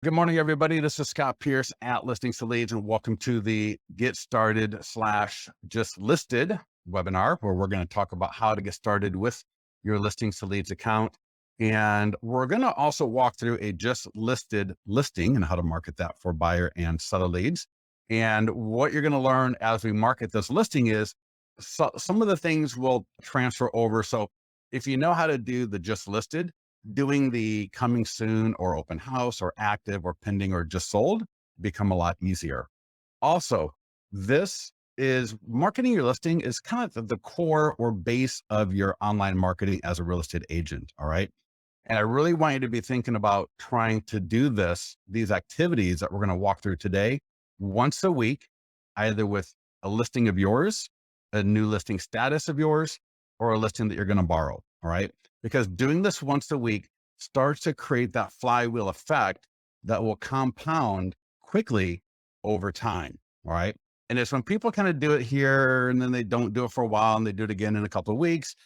Good morning, everybody. This is Scott Pierce at Listings to Leads, and welcome to the Get Started slash Just Listed webinar, where we're going to talk about how to get started with your Listings to Leads account. And we're going to also walk through a just listed listing and how to market that for buyer and seller leads. And what you're going to learn as we market this listing is some of the things will transfer over. So if you know how to do the just listed, doing the coming soon or open house or active or pending or just sold become a lot easier. Also, this is marketing your listing is kind of the core or base of your online marketing as a real estate agent. All right. And I really want you to be thinking about trying to do these activities that we're going to walk through today once a week, either with a listing of yours, a new listing status of yours, or a listing that you're going to borrow. All right. Because doing this once a week starts to create that flywheel effect that will compound quickly over time. All right. And it's when people kind of do it here and then they don't do it for a while and they do it again in a couple of weeks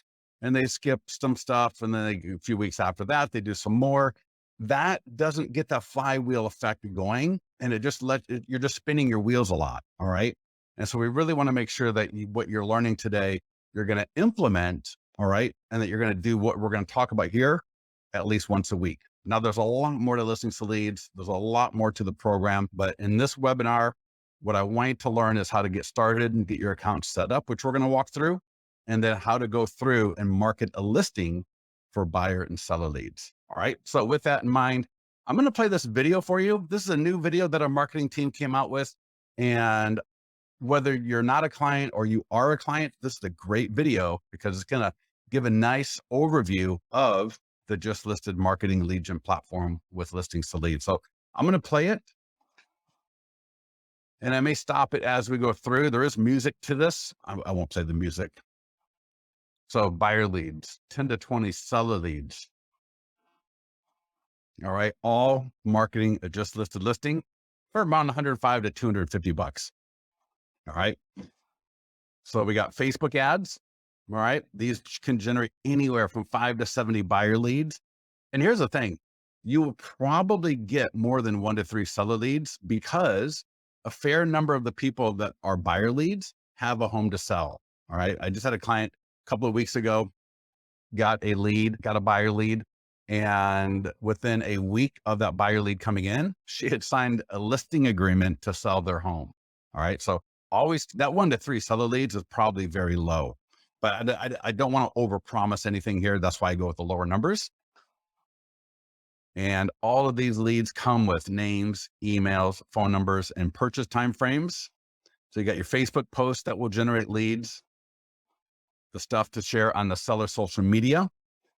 and they skip some stuff. And then a few weeks after that, they do some more. That doesn't get that flywheel effect going. And it just you're just spinning your wheels a lot. All right. And so we really want to make sure that what you're learning today, you're going to implement. All right. And that you're going to do what we're going to talk about here at least once a week. Now, there's a lot more to Listings to Leads. There's a lot more to the program. But in this webinar, what I want you to learn is how to get started and get your account set up, which we're going to walk through, and then how to go through and market a listing for buyer and seller leads. All right. So with that in mind, I'm going to play this video for you. This is a new video that our marketing team came out with. And whether you're not a client or you are a client, this is a great video because it's going to give a nice overview of the just listed marketing lead gen platform with Listings to Leads. So I'm going to play it and I may stop it as we go through. There is music to this. I won't play the music. So buyer leads, 10 to 20 seller leads. All right. All marketing a just listed listing for around 105 to 250 bucks. All right. So we got Facebook ads. All right. These can generate anywhere from 5 to 70 buyer leads. And here's the thing. You will probably get more than 1 to 3 seller leads because a fair number of the people that are buyer leads have a home to sell. All right. I just had a client a couple of weeks ago, got a buyer lead. And within a week of that buyer lead coming in, she had signed a listing agreement to sell their home. All right. So always that 1 to 3 seller leads is probably very low, but I don't want to overpromise anything here. That's why I go with the lower numbers. And all of these leads come with names, emails, phone numbers, and purchase timeframes. So you got your Facebook post that will generate leads, the stuff to share on the seller social media.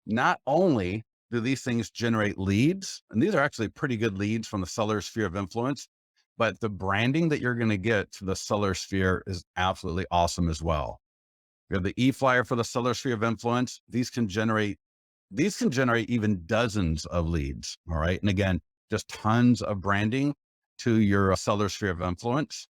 Not only do these things generate leads, and these are actually pretty good leads from the seller sphere of influence, but the branding that you're going to get to the seller sphere is absolutely awesome as well. We have the e-flyer for the seller sphere of influence. These can generate even dozens of leads. All right. And again, just tons of branding to your seller sphere of influence.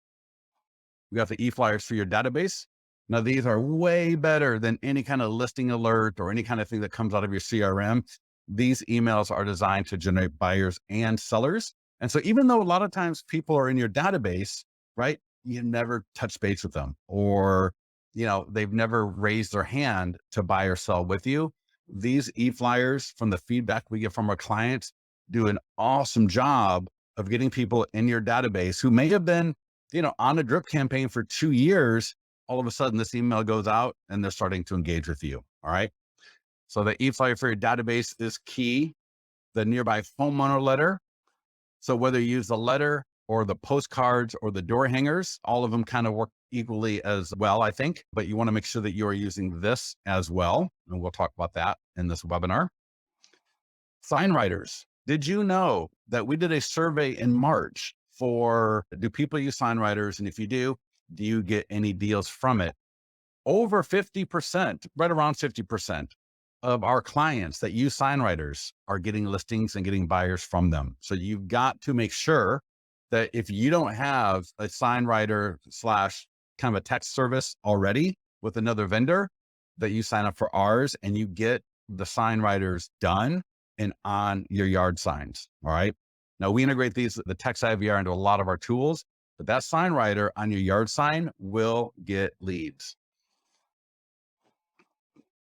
We got the e-flyers for your database. Now, these are way better than any kind of listing alert or any kind of thing that comes out of your CRM. These emails are designed to generate buyers and sellers. And so even though a lot of times people are in your database, right, you never touch base with them or, they've never raised their hand to buy or sell with you. These e-flyers, from the feedback we get from our clients, do an awesome job of getting people in your database who may have been, on a drip campaign for 2 years. All of a sudden this email goes out and they're starting to engage with you. All right. So the e-flyer for your database is key. The nearby homeowner letter. So whether you use the letter or the postcards or the door hangers, all of them kind of work equally as well, I think, but you want to make sure that you are using this as well. And we'll talk about that in this webinar. Sign writers. Did you know that we did a survey in March for, do people use sign writers? And if you do you get any deals from it? Over 50%, right around 50% of our clients that use sign writers are getting listings and getting buyers from them. So you've got to make sure that if you don't have a sign writer slash kind of a text service already with another vendor, that you sign up for ours and you get the sign writers done and on your yard signs. All right. Now we integrate the text IVR into a lot of our tools, but that sign writer on your yard sign will get leads.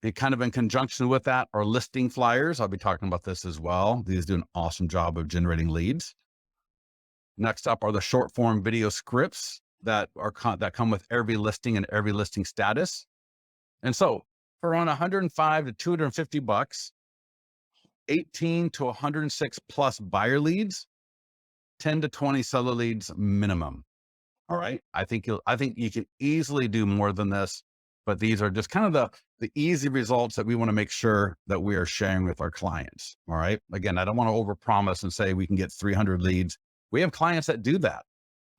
And kind of in conjunction with that are listing flyers. I'll be talking about this as well. These do an awesome job of generating leads. Next up are the short form video scripts that come with every listing and every listing status. And so for around 105 to 250 bucks, 18 to 106 plus buyer leads, 10 to 20 seller leads minimum. All right. I think you can easily do more than this, but these are just kind of the easy results that we want to make sure that we are sharing with our clients. All right. Again, I don't want to overpromise and say we can get 300 leads. We have clients that do that.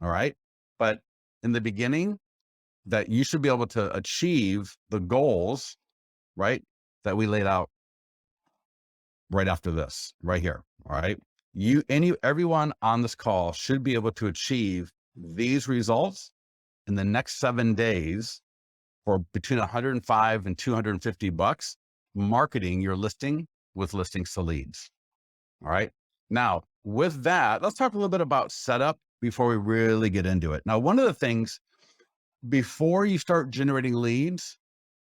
All right. But in the beginning, that you should be able to achieve the goals, right, that we laid out right after this, right here. All right. Everyone on this call should be able to achieve these results in the next 7 days for between 105 and 250 bucks, marketing your listing with listings to leads. All right. Now, with that, let's talk a little bit about setup before we really get into it. Now, one of the things before you start generating leads,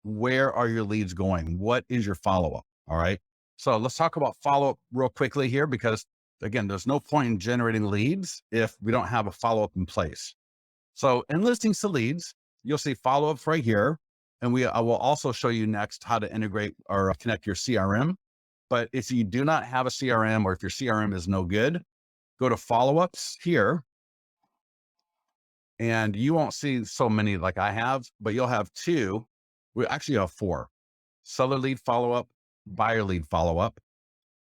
where are your leads going? What is your follow-up? All right. So let's talk about follow-up real quickly here, because again, there's no point in generating leads if we don't have a follow-up in place. So in listings to leads, you'll see follow-ups right here. And I will also show you next how to integrate or connect your CRM. But if you do not have a CRM, or if your CRM is no good, go to follow-ups here. And you won't see so many like I have, but you'll have two. We actually have 4: seller lead follow-up, buyer lead follow-up,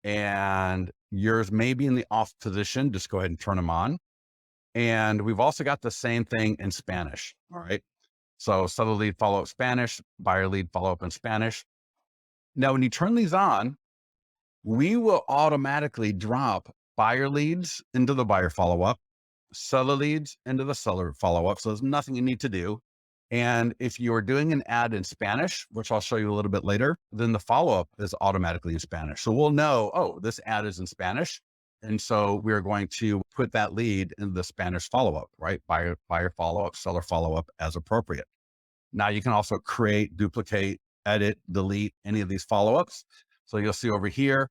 and yours may be in the off position. Just go ahead and turn them on. And we've also got the same thing in Spanish. All right. So seller lead follow-up Spanish, buyer lead follow-up in Spanish. Now, when you turn these on, we will automatically drop buyer leads into the buyer follow-up, seller leads into the seller follow-up. So there's nothing you need to do. And if you are doing an ad in Spanish, which I'll show you a little bit later, then the follow-up is automatically in Spanish. So we'll know, oh, this ad is in Spanish. And so we're going to put that lead in the Spanish follow-up, right? Buyer follow-up, seller follow-up as appropriate. Now you can also create, duplicate, edit, delete any of these follow-ups. So you'll see over here,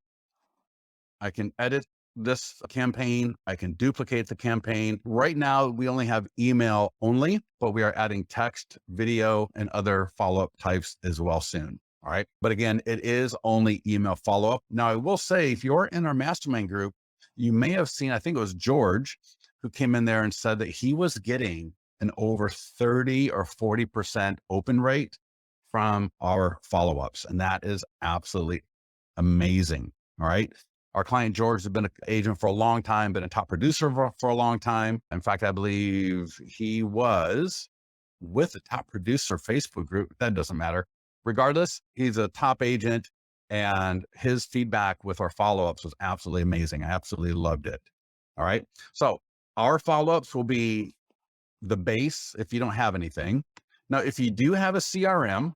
I can edit this campaign. I can duplicate the campaign. Right now, we only have email only, but we are adding text, video, and other follow-up types as well soon. All right. But again, it is only email follow-up. Now, I will say, if you're in our mastermind group, you may have seen, I think it was George, who came in there and said that he was getting an over 30 or 40% open rate from our follow-ups. And that is absolutely amazing. All right. Our client, George, has been an agent for a long time, been a top producer for a long time. In fact, I believe he was with the top producer Facebook group. That doesn't matter. Regardless, he's a top agent, and his feedback with our follow-ups was absolutely amazing. I absolutely loved it. All right. So our follow-ups will be the base if you don't have anything. Now, if you do have a CRM,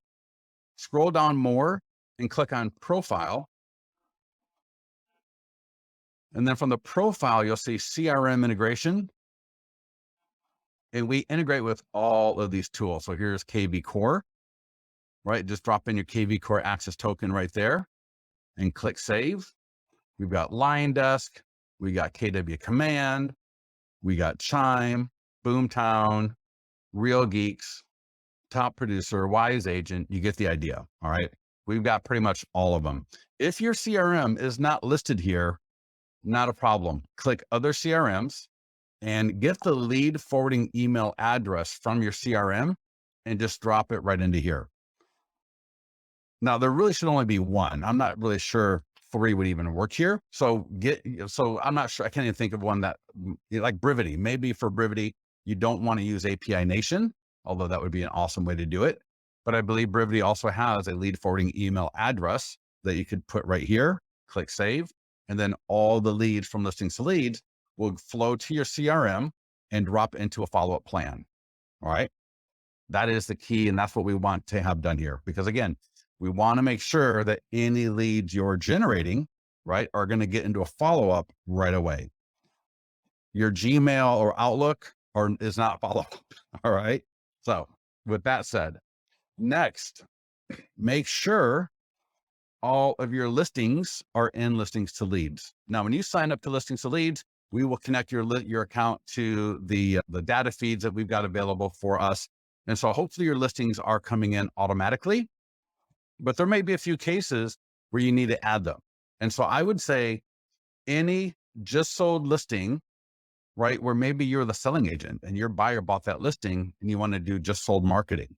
scroll down more and click on profile. And then from the profile, you'll see CRM integration. And we integrate with all of these tools. So here's KV Core, right? Just drop in your KV Core access token right there and click save. We've got Lion Desk. We got KW Command. We got Chime, Boomtown, Real Geeks, Top Producer, Wise Agent. You get the idea. All right. We've got pretty much all of them. If your CRM is not listed here, not a problem. Click other CRMs and get the lead forwarding email address from your CRM and just drop it right into here. Now, there really should only be one. I'm not really sure 3 would even work here. So I'm not sure. I can't even think of one that, like Brivity. Maybe for Brivity, you don't want to use API Nation, although that would be an awesome way to do it. But I believe Brivity also has a lead forwarding email address that you could put right here, click save. And then all the leads from listings to leads will flow to your CRM and drop into a follow-up plan. All right. That is the key. And that's what we want to have done here. Because again, we want to make sure that any leads you're generating, right, are going to get into a follow-up right away. your Gmail or Outlook is not followed up. All right. So with that said, next, make sure all of your listings are in listings to leads. Now, when you sign up to listings to leads, we will connect your account to the data feeds that we've got available for us. And so hopefully your listings are coming in automatically, but there may be a few cases where you need to add them. And so I would say any just sold listing, right, where maybe you're the selling agent and your buyer bought that listing and you want to do just sold marketing.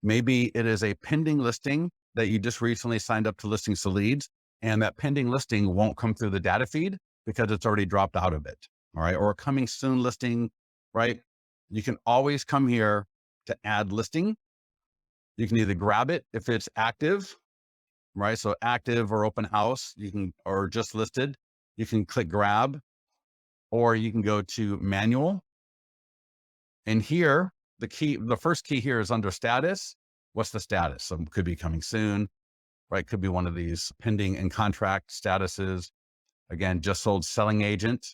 Maybe it is a pending listing that you just recently signed up to listings to leads, and that pending listing won't come through the data feed because it's already dropped out of it. All right. Or a coming soon listing, right? You can always come here to add listing. You can either grab it if it's active, right? So active or open house, or just listed, you can click grab, or you can go to manual. And here, the first key here is under status. What's the status? So it could be coming soon, right? Could be one of these pending and contract statuses. Again, just sold selling agent,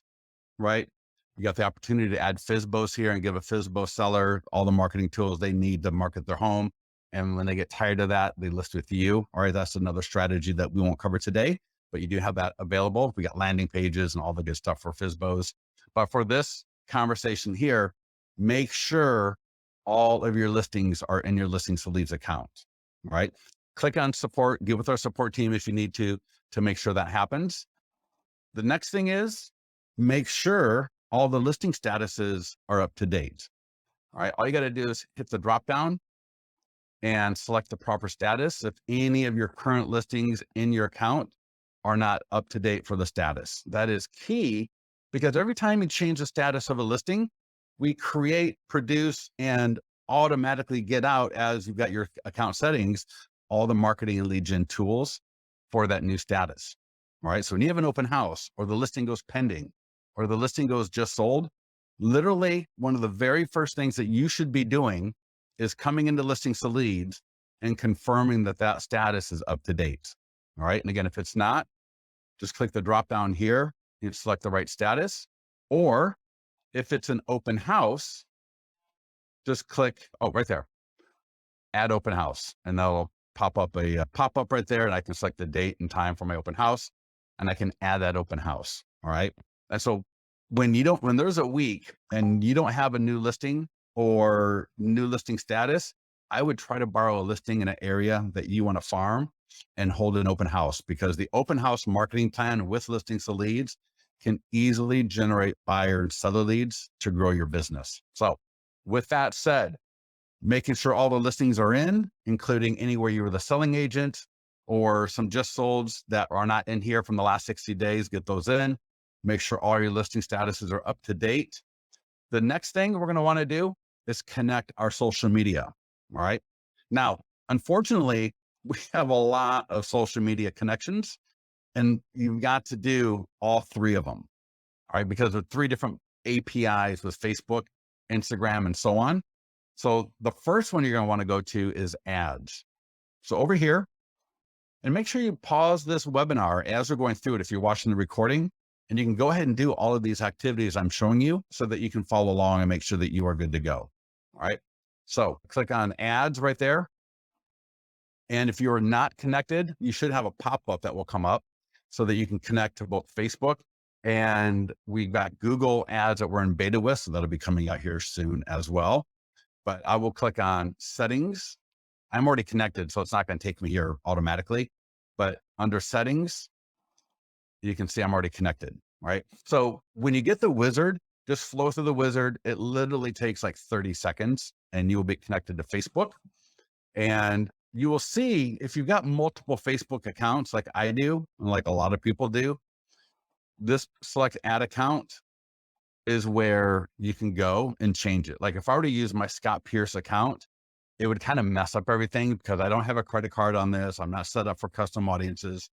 right? You got the opportunity to add FSBOs here and give a FSBO seller all the marketing tools they need to market their home. And when they get tired of that, they list with you. All right. That's another strategy that we won't cover today, but you do have that available. We got landing pages and all the good stuff for FSBOs. But for this conversation here, make sure all of your listings are in your listings to leads account, right? Click on support, get with our support team if you need to make sure that happens. The next thing is make sure all the listing statuses are up to date. All right. All you got to do is hit the drop down and select the proper status. If any of your current listings in your account are not up to date for the status, that is key, because every time you change the status of a listing, we create, produce, and automatically get out, as you've got your account settings, all the marketing and lead gen tools for that new status. All right. So when you have an open house, or the listing goes pending, or the listing goes just sold, literally one of the very first things that you should be doing is coming into listings to leads and confirming that that status is up to date. All right. And again, if it's not, just click the drop down here and select the right status. Or if it's an open house, just click, right there, add open house. And that'll pop up right there. And I can select the date and time for my open house, and I can add that open house. All right. And so when there's a week and you don't have a new listing or new listing status, I would try to borrow a listing in an area that you want to farm and hold an open house, because the open house marketing plan with listings to leads can easily generate buyer and seller leads to grow your business. So with that said, making sure all the listings are in, including anywhere you were the selling agent or some just solds that are not in here from the last 60 days, get those in. Make sure all your listing statuses are up to date. The next thing we're going to want to do is connect our social media. All right. Now, unfortunately, we have a lot of social media connections, and you've got to do all three of them. All right. Because there are 3 different APIs with Facebook, Instagram, and so on. So the first one you're going to want to go to is ads. So over here, and make sure you pause this webinar as we're going through it if you're watching the recording, and you can go ahead and do all of these activities I'm showing you so that you can follow along and make sure that you are good to go. All right. So click on ads right there. And if you're not connected, you should have a pop-up that will come up so that you can connect to both Facebook, and we've got Google ads that we're in beta with. So that'll be coming out here soon as well. But I will click on settings. I'm already connected, so it's not going to take me here automatically, but under settings, you can see I'm already connected, right? So when you get the wizard, just flow through the wizard. It literally takes like 30 seconds and you will be connected to Facebook. And you will see, if you've got multiple Facebook accounts, like I do, and like a lot of people do, this select add account is where you can go and change it. Like if I were to use my Scott Pierce account, it would kind of mess up everything because I don't have a credit card on this. I'm not set up for custom audiences.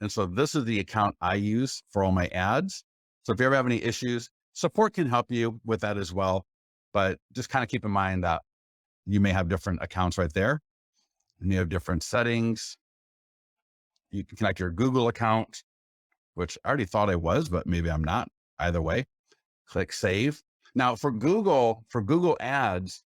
And so this is the account I use for all my ads. So if you ever have any issues, support can help you with that as well. But just kind of keep in mind that you may have different accounts right there, and you have different settings. You can connect your Google account, which I already thought I was, but maybe I'm not. Either way, click save. Now for Google ads,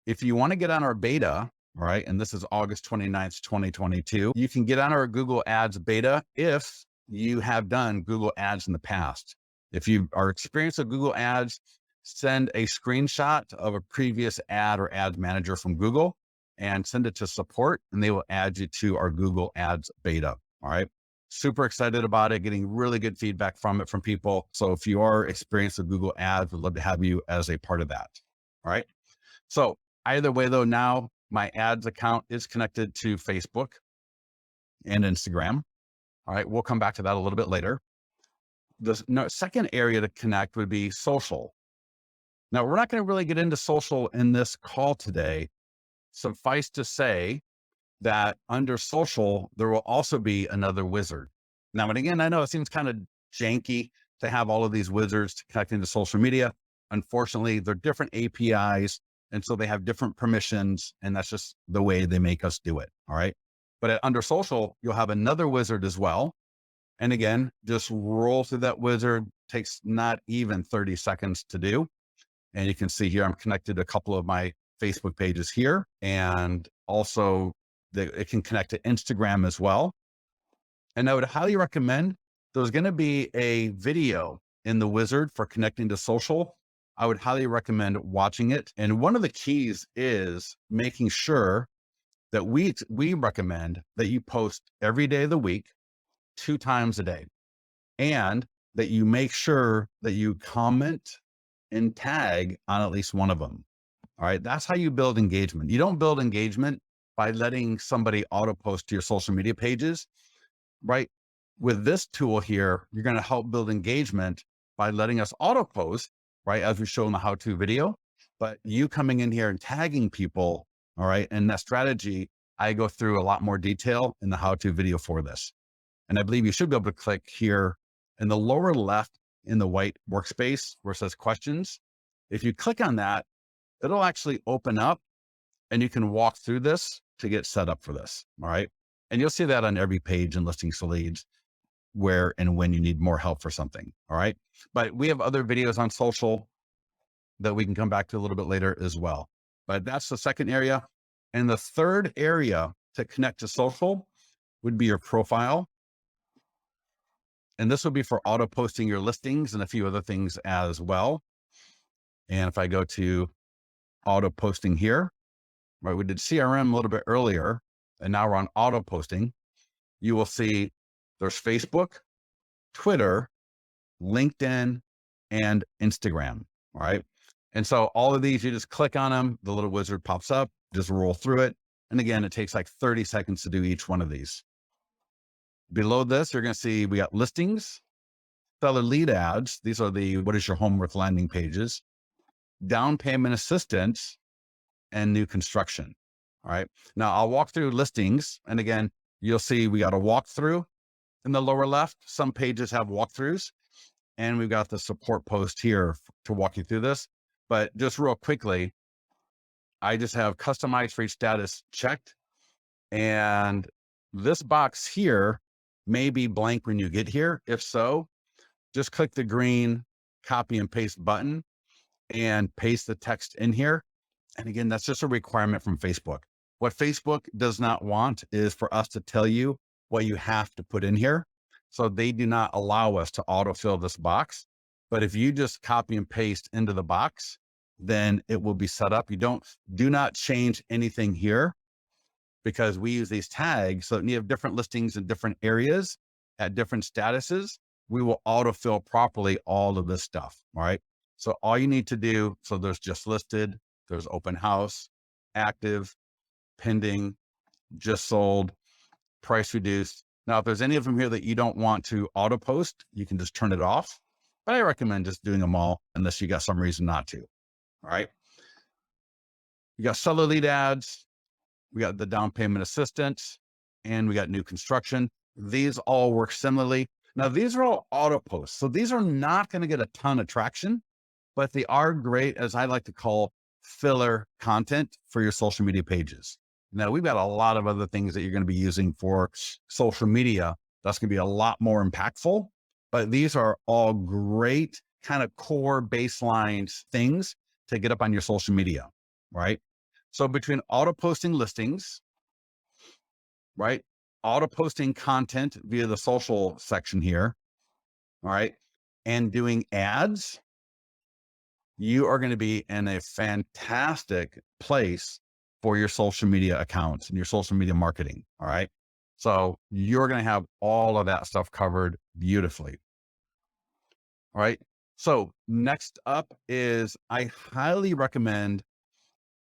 if you want to get on our beta, right, and this is August 29th, 2022, you can get on our Google ads beta if you have done Google ads in the past. If you are experienced with Google ads, send a screenshot of a previous ad or ads manager from Google and send it to support, and they will add you to our Google ads beta. All right. Super excited about it, getting really good feedback from it from people. So if you are experienced with Google ads, we'd love to have you as a part of that. All right. So either way though, now my ads account is connected to Facebook and Instagram. All right. We'll come back to that a little bit later. The second area to connect would be social. Now, we're not going to really get into social in this call today. Suffice to say that under social, there will also be another wizard. Now, and again, I know it seems kind of janky to have all of these wizards connecting to social media. Unfortunately, they're different APIs, and so they have different permissions, and that's just the way they make us do it. All right. But under social, you'll have another wizard as well. And again, just roll through that wizard. Takes not even 30 seconds to do. And you can see here, I'm connected to a couple of my Facebook pages here, and also it can connect to Instagram as well. And I would highly recommend, there's going to be a video in the wizard for connecting to social. I would highly recommend watching it. And one of the keys is making sure that we recommend that you post every day of the week, 2 times a day, and that you make sure that you comment and tag on at least one of them. All right. That's how you build engagement. You don't build engagement by letting somebody auto post to your social media pages, right? With this tool here, you're going to help build engagement by letting us auto post, right? As we show in the how-to video, but you coming in here and tagging people. All right. And that strategy, I go through a lot more detail in the how-to video for this. And I believe you should be able to click here in the lower left in the white workspace where it says questions. If you click on that, it'll actually open up and you can walk through this to get set up for this. All right. And you'll see that on every page in Listings to Leads where and when you need more help for something. All right. But we have other videos on social that we can come back to a little bit later as well. But that's the second area. And the third area to connect to social would be your profile. And this would be for auto posting your listings and a few other things as well. And if I go to auto posting here, right, we did CRM a little bit earlier, and now we're on auto posting. You will see there's Facebook, Twitter, LinkedIn, and Instagram. All right. And so all of these, you just click on them, the little wizard pops up, just roll through it. And again, it takes like 30 seconds to do each one of these. Below this, you're going to see we got listings, seller lead ads. These are the what is your home worth landing pages, down payment assistance, and new construction. All right. Now I'll walk through listings. And again, you'll see we got a walkthrough in the lower left. Some pages have walkthroughs, and we've got the support post here to walk you through this. But just real quickly, I just have customized for each status checked. And this box here may be blank when you get here. If so, just click the green copy and paste button and paste the text in here. And again, that's just a requirement from Facebook. What Facebook does not want is for us to tell you what you have to put in here. So they do not allow us to autofill this box. But if you just copy and paste into the box, then it will be set up. Do not change anything here, because we use these tags. So when you have different listings in different areas at different statuses, we will autofill properly all of this stuff. All right. So all you need to do, so there's just listed, there's open house, active, pending, just sold, price reduced. Now, if there's any of them here that you don't want to auto post, you can just turn it off. But I recommend just doing them all unless you got some reason not to. All right. You got seller lead ads. We got the down payment assistance, and we got new construction. These all work similarly. Now, these are all auto posts. So these are not going to get a ton of traction, but they are great, as I like to call, filler content for your social media pages. Now, we've got a lot of other things that you're going to be using for social media. That's going to be a lot more impactful, but these are all great kind of core baseline things to get up on your social media, right? So between auto posting listings, right? Auto posting content via the social section here, all right? And doing ads, you are going to be in a fantastic place for your social media accounts and your social media marketing. All right. So you're going to have all of that stuff covered beautifully. All right. So next up is I highly recommend,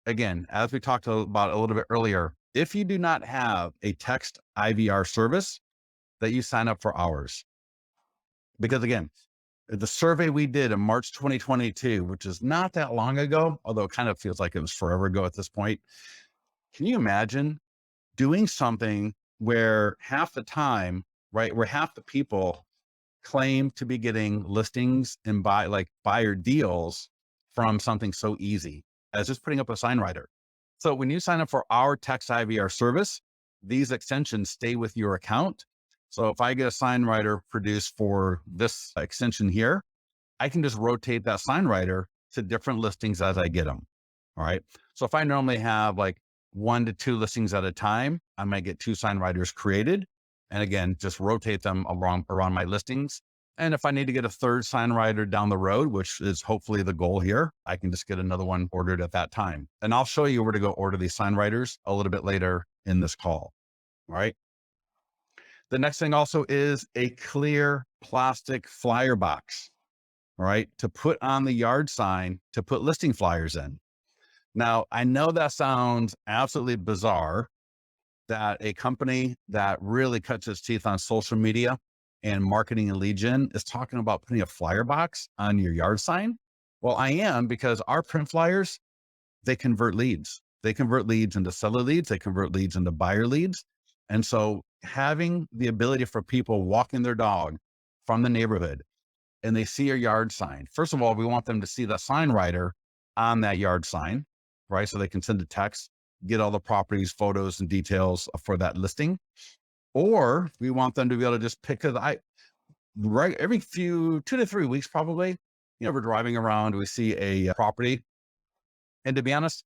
again, as we talked about a little bit earlier, if you do not have a text IVR service, that you sign up for ours. Because again, the survey we did in March 2022, which is not that long ago, although it kind of feels like it was forever ago at this point. Can you imagine doing something where half the time, right, where half the people claim to be getting listings and buyer deals from something so easy as just putting up a sign writer? So when you sign up for our text IVR service, these extensions stay with your account. So if I get a sign writer produced for this extension here, I can just rotate that sign writer to different listings as I get them. All right. So if I normally have like 1 to 2 listings at a time, I might get 2 sign writers created. And again, just rotate them around my listings. And if I need to get a third sign writer down the road, which is hopefully the goal here, I can just get another one ordered at that time. And I'll show you where to go order these sign writers a little bit later in this call. All right. The next thing also is a clear plastic flyer box. All right, to put on the yard sign to put listing flyers in. Now, I know that sounds absolutely bizarre that a company that really cuts its teeth on social media and marketing and lead gen is talking about putting a flyer box on your yard sign. Well, I am, because our print flyers, they convert leads. They convert leads into seller leads. They convert leads into buyer leads. And so having the ability for people walking their dog from the neighborhood and they see your yard sign. First of all, we want them to see the sign writer on that yard sign, right? So they can send a text, get all the properties, photos, and details for that listing. Or we want them to be able to just pick right every 2 to 3 weeks, probably, we're driving around, we see a property. And to be honest,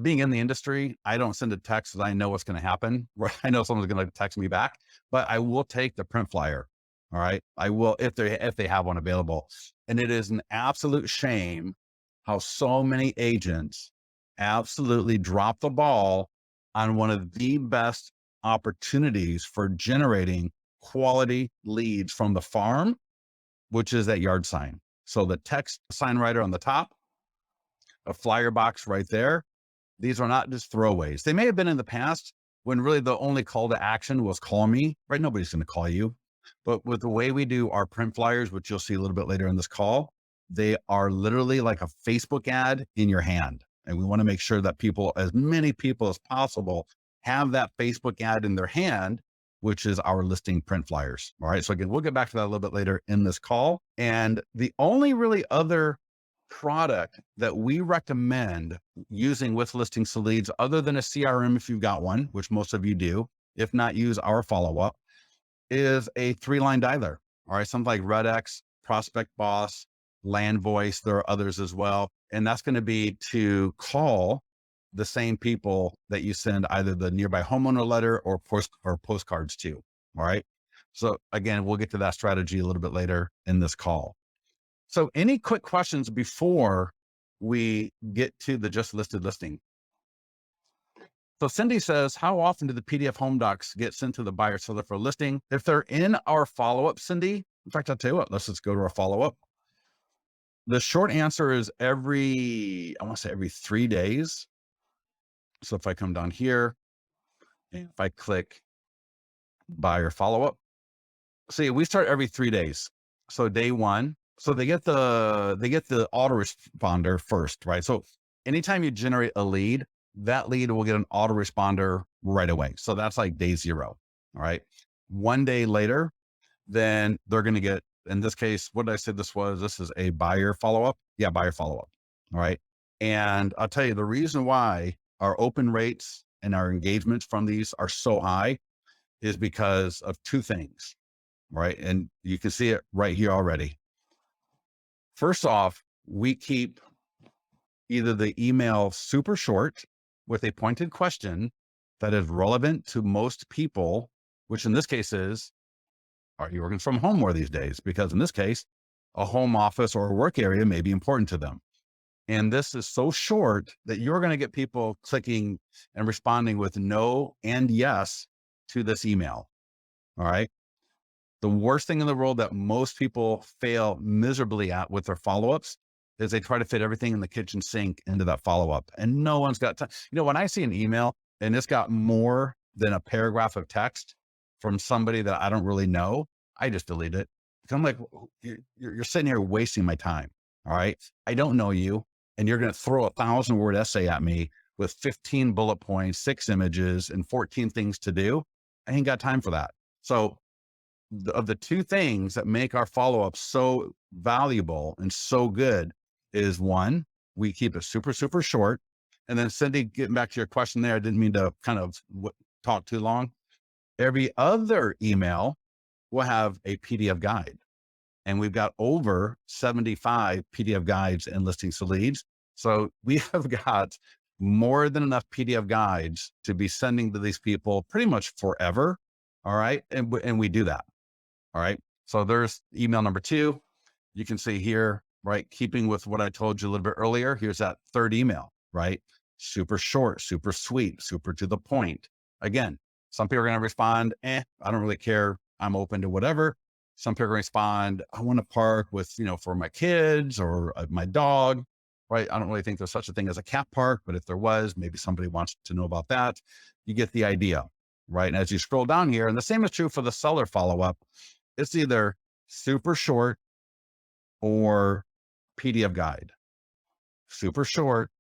being in the industry, I don't send a text because I know what's going to happen. I know someone's going to text me back, but I will take the print flyer. All right. I will, if they have one available. And it is an absolute shame how so many agents absolutely drop the ball on one of the best opportunities for generating quality leads from the farm, which is that yard sign. So the text sign writer on the top, a flyer box right there. These are not just throwaways. They may have been in the past when really the only call to action was call me, right? Nobody's going to call you. But with the way we do our print flyers, which you'll see a little bit later in this call, they are literally like a Facebook ad in your hand. And we want to make sure that people, as many people as possible, have that Facebook ad in their hand, which is our listing print flyers. All right. So again, we'll get back to that a little bit later in this call. And the only really other product that we recommend using with listings to leads, other than a CRM, if you've got one, which most of you do, if not, use our follow-up, is a 3-line dialer. All right. Something like RedX, Prospect Boss, Land Voice. There are others as well. And that's going to be to call the same people that you send either the nearby homeowner letter or postcards to. All right. So again, we'll get to that strategy a little bit later in this call. So any quick questions before we get to the just listed listing? So Cindy says, how often do the PDF home docs get sent to the buyer seller for listing? If they're in our follow-up, Cindy, in fact, I'll tell you what, let's just go to our follow-up. The short answer is I want to say every 3 days. So if I come down here and if I click buyer follow-up, see, we start every 3 days. So day 1, so they get the autoresponder first, right? So anytime you generate a lead, that lead will get an autoresponder right away. So that's like day 0. All right. 1 day later, then they're going to get, in this case, what did I say this was? This is a buyer follow-up. Yeah, buyer follow-up. All right. And I'll tell you the reason why our open rates and our engagements from these are so high is because of 2 things. Right. And you can see it right here already. First off, we keep either the email super short with a pointed question that is relevant to most people, which in this case is, are you working from home more these days? Because in this case, a home office or a work area may be important to them. And this is so short that you're going to get people clicking and responding with no and yes to this email. All right. The worst thing in the world that most people fail miserably at with their follow-ups is they try to fit everything in the kitchen sink into that follow-up. And no one's got time. When I see an email and it's got more than a paragraph of text from somebody that I don't really know, I just delete it. I'm like, you're sitting here wasting my time. All right. I don't know you. And you're going to throw 1,000-word essay at me with 15 bullet points, 6 images, and 14 things to do. I ain't got time for that. So of the two things that make our follow-up so valuable and so good is one, we keep it super, super short. And then Cindy, getting back to your question there, I didn't mean to kind of talk too long. Every other email will have a PDF guide. And we've got over 75 PDF guides and listings to leads. So we have got more than enough PDF guides to be sending to these people pretty much forever. All right. And we do that. All right. So there's email number 2. You can see here, right? Keeping with what I told you a little bit earlier, here's that third email, right? Super short, super sweet, super to the point. Again, some people are going to respond, I don't really care. I'm open to whatever. Some people respond, I want to park with, for my kids or my dog, right? I don't really think there's such a thing as a cat park, but if there was, maybe somebody wants to know about that. You get the idea, right? And as you scroll down here, and the same is true for the seller follow-up, it's either super short or PDF guide. Super short,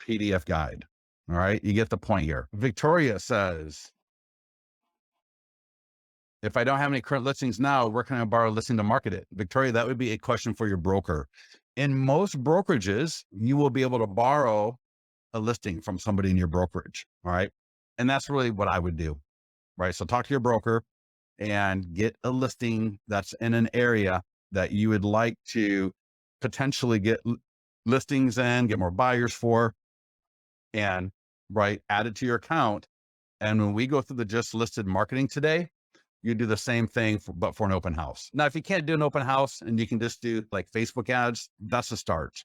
PDF guide. All right. You get the point here. Victoria says, if I don't have any current listings now, where can I borrow a listing to market it? Victoria, that would be a question for your broker. In most brokerages, you will be able to borrow a listing from somebody in your brokerage. All right. And that's really what I would do. Right. So talk to your broker and get a listing that's in an area that you would like to potentially get listings in, get more buyers for, and add it to your account. And when we go through the just listed marketing today, you do the same thing, but for an open house. Now, if you can't do an open house and you can just do like Facebook ads, that's a start.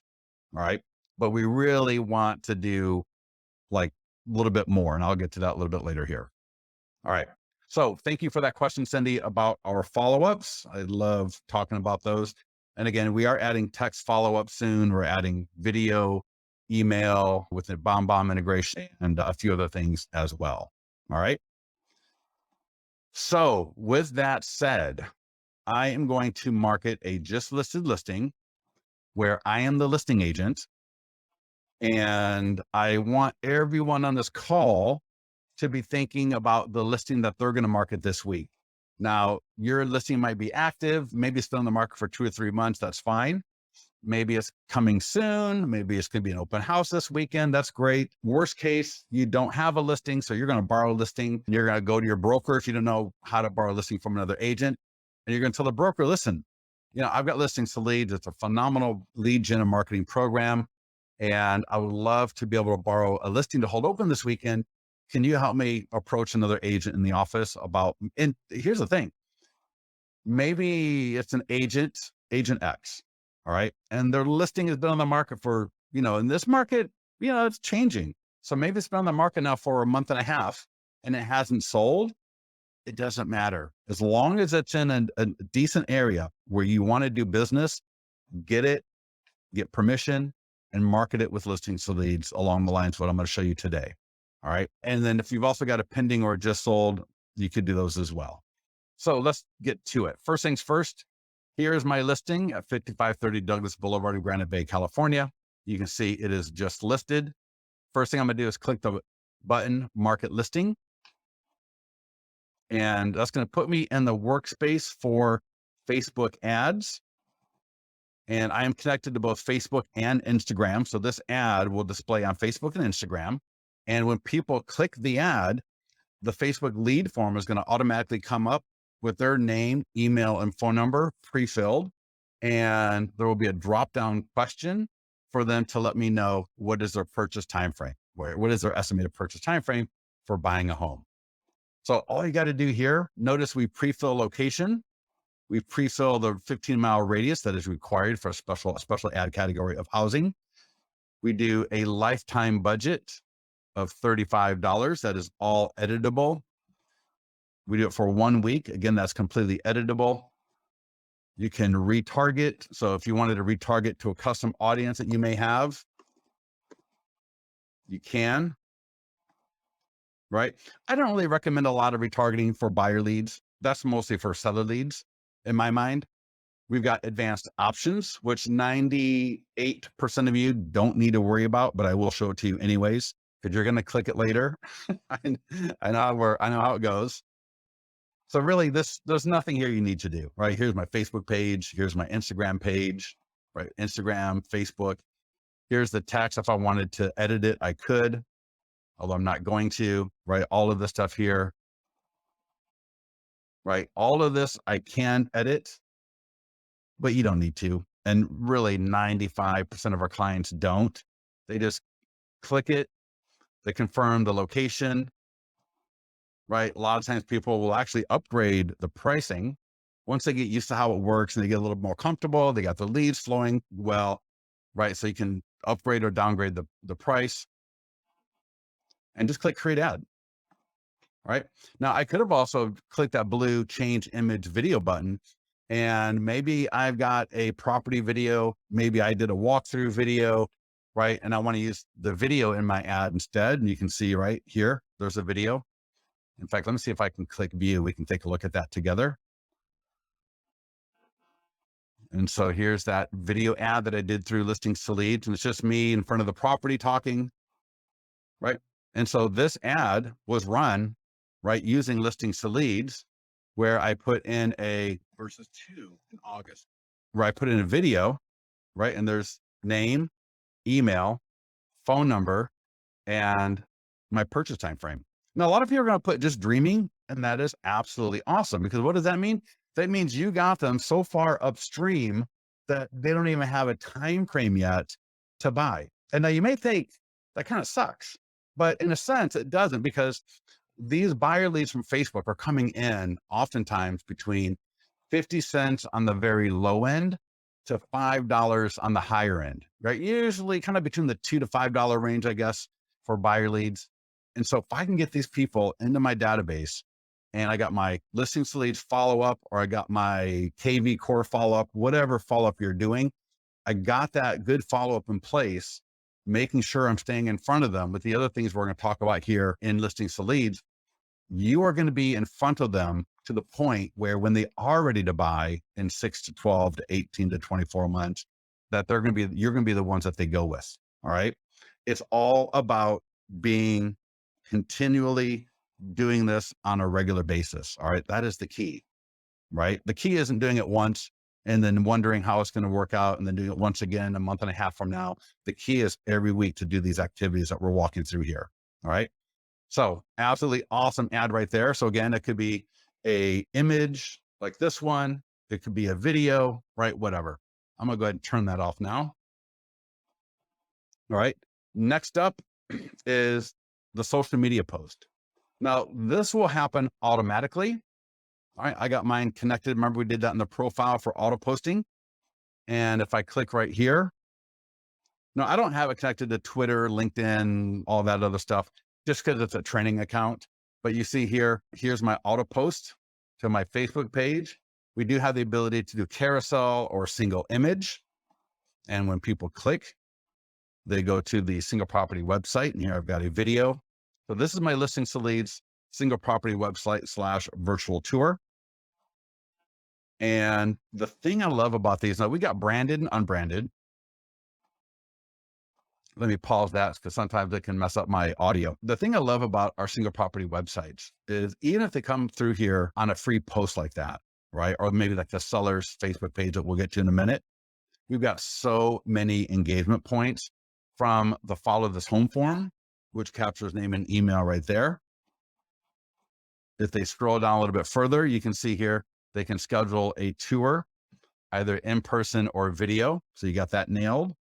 All right. But we really want to do like a little bit more. And I'll get to that a little bit later here. All right. So thank you for that question, Cindy, about our follow-ups. I love talking about those. And again, we are adding text follow-up soon. We're adding video, email with the BombBomb integration and a few other things as well. All right. So with that said, I am going to market a just listed listing where I am the listing agent. And I want everyone on this call to be thinking about the listing that they're going to market this week. Now, your listing might be active. Maybe it's been on the market for 2 or 3 months. That's fine. Maybe it's coming soon. Maybe it's going to be an open house this weekend. That's great. Worst case, you don't have a listing. So you're going to borrow a listing. You're going to go to your broker if you don't know how to borrow a listing from another agent. And you're going to tell the broker, listen, I've got listings to leads. It's a phenomenal lead gen and marketing program. And I would love to be able to borrow a listing to hold open this weekend. Can you help me approach another agent in the office about, and here's the thing, maybe it's an agent X. All right. And their listing has been on the market for, in this market, it's changing. So maybe it's been on the market now for a month and a half and it hasn't sold. It doesn't matter. As long as it's in a decent area where you want to do business, get permission and market it with listings to leads along the lines of what I'm going to show you today. All right. And then if you've also got a pending or just sold, you could do those as well. So let's get to it. First things first, here's my listing at 5530 Douglas Boulevard in Granite Bay, California. You can see it is just listed. First thing I'm going to do is click the button, Market Listing. And that's going to put me in the workspace for Facebook ads. And I am connected to both Facebook and Instagram. So this ad will display on Facebook and Instagram. And when people click the ad, the Facebook lead form is going to automatically come up with their name, email, and phone number pre-filled. and there will be a drop-down question for them to let me know what is their purchase time frame, what is their estimated purchase time frame for buying a home. So all you got to do here, notice we pre-fill location, we pre-fill the 15-mile radius that is required for a special ad category of housing. We do a lifetime budget of $35. That is all editable. We do it for 1 week. Again, that's completely editable. You can retarget. So if you wanted to retarget to a custom audience that you may have, you can, right? I don't really recommend a lot of retargeting for buyer leads. That's mostly for seller leads in my mind. We've got advanced options, which 98% of you don't need to worry about, but I will show it to you anyways, because you're going to click it later. I know how it goes. So really there's nothing here you need to do, right? Here's my Facebook page. Here's my Instagram page, right? Instagram, Facebook. Here's the text. If I wanted to edit it, I could, although I'm not going to, right? All of this stuff here, right? All of this I can edit, but you don't need to. And really 95% of our clients don't. They just click it. They confirm the location, right? A lot of times people will actually upgrade the pricing once they get used to how it works and they get a little more comfortable. They got the leads flowing well, right? So you can upgrade or downgrade the price and just click create ad, right? Now I could have also clicked that blue change image video button, and maybe I've got a property video. Maybe I did a walkthrough video, right? And I want to use the video in my ad instead. And you can see right here, there's a video. In fact, let me see if I can click view. We can take a look at that together. And so here's that video ad that I did through Listings to Leads. And it's just me in front of the property talking, right? And so this ad was run, right, using Listings to Leads, where I put in a versus 2 in August, where I put in a video, right? And there's name, email, phone number, and my purchase time frame. Now, a lot of people are going to put just dreaming, and that is absolutely awesome, because what does that mean? That means you got them so far upstream that they don't even have a time frame yet to buy. And now you may think that kind of sucks, but in a sense it doesn't, because these buyer leads from Facebook are coming in oftentimes between 50 cents on the very low end to $5 on the higher end, right? Usually kind of between the $2 to $5 range, I guess, for buyer leads. And so if I can get these people into my database and I got my Listings to Leads follow-up, or I got my KV core follow-up, whatever follow-up you're doing, I got that good follow-up in place, making sure I'm staying in front of them. With the other things we're going to talk about here in Listings to Leads, you are going to be in front of them to the point where when they are ready to buy in 6 to 12 to 18 to 24 months, that you're going to be the ones that they go with. All right. It's all about being continually doing this on a regular basis. All right. That is the key, right? The key isn't doing it once and then wondering how it's going to work out and then doing it once again a month and a half from now. The key is every week to do these activities that we're walking through here. All right. So absolutely awesome ad right there. So again, it could be a image like this one. It could be a video, right? Whatever. I'm going to go ahead and turn that off now. All right. Next up is the social media post. Now this will happen automatically. All right. I got mine connected. Remember we did that in the profile for auto posting. And if I click right here, no, I don't have it connected to Twitter, LinkedIn, all that other stuff, just because it's a training account. But you see here, here's my auto post to my Facebook page. We do have the ability to do carousel or single image. And when people click, they go to the single property website. And here I've got a video. So this is my Listings to Leads single property website / virtual tour. And the thing I love about these, now we got branded and unbranded. Let me pause that because sometimes it can mess up my audio. The thing I love about our single property websites is even if they come through here on a free post like that, right? Or maybe like the seller's Facebook page that we'll get to in a minute, we've got so many engagement points from the follow this home form, which captures name and email right there. If they scroll down a little bit further, you can see here, they can schedule a tour. either in person or video. So you got that nailed.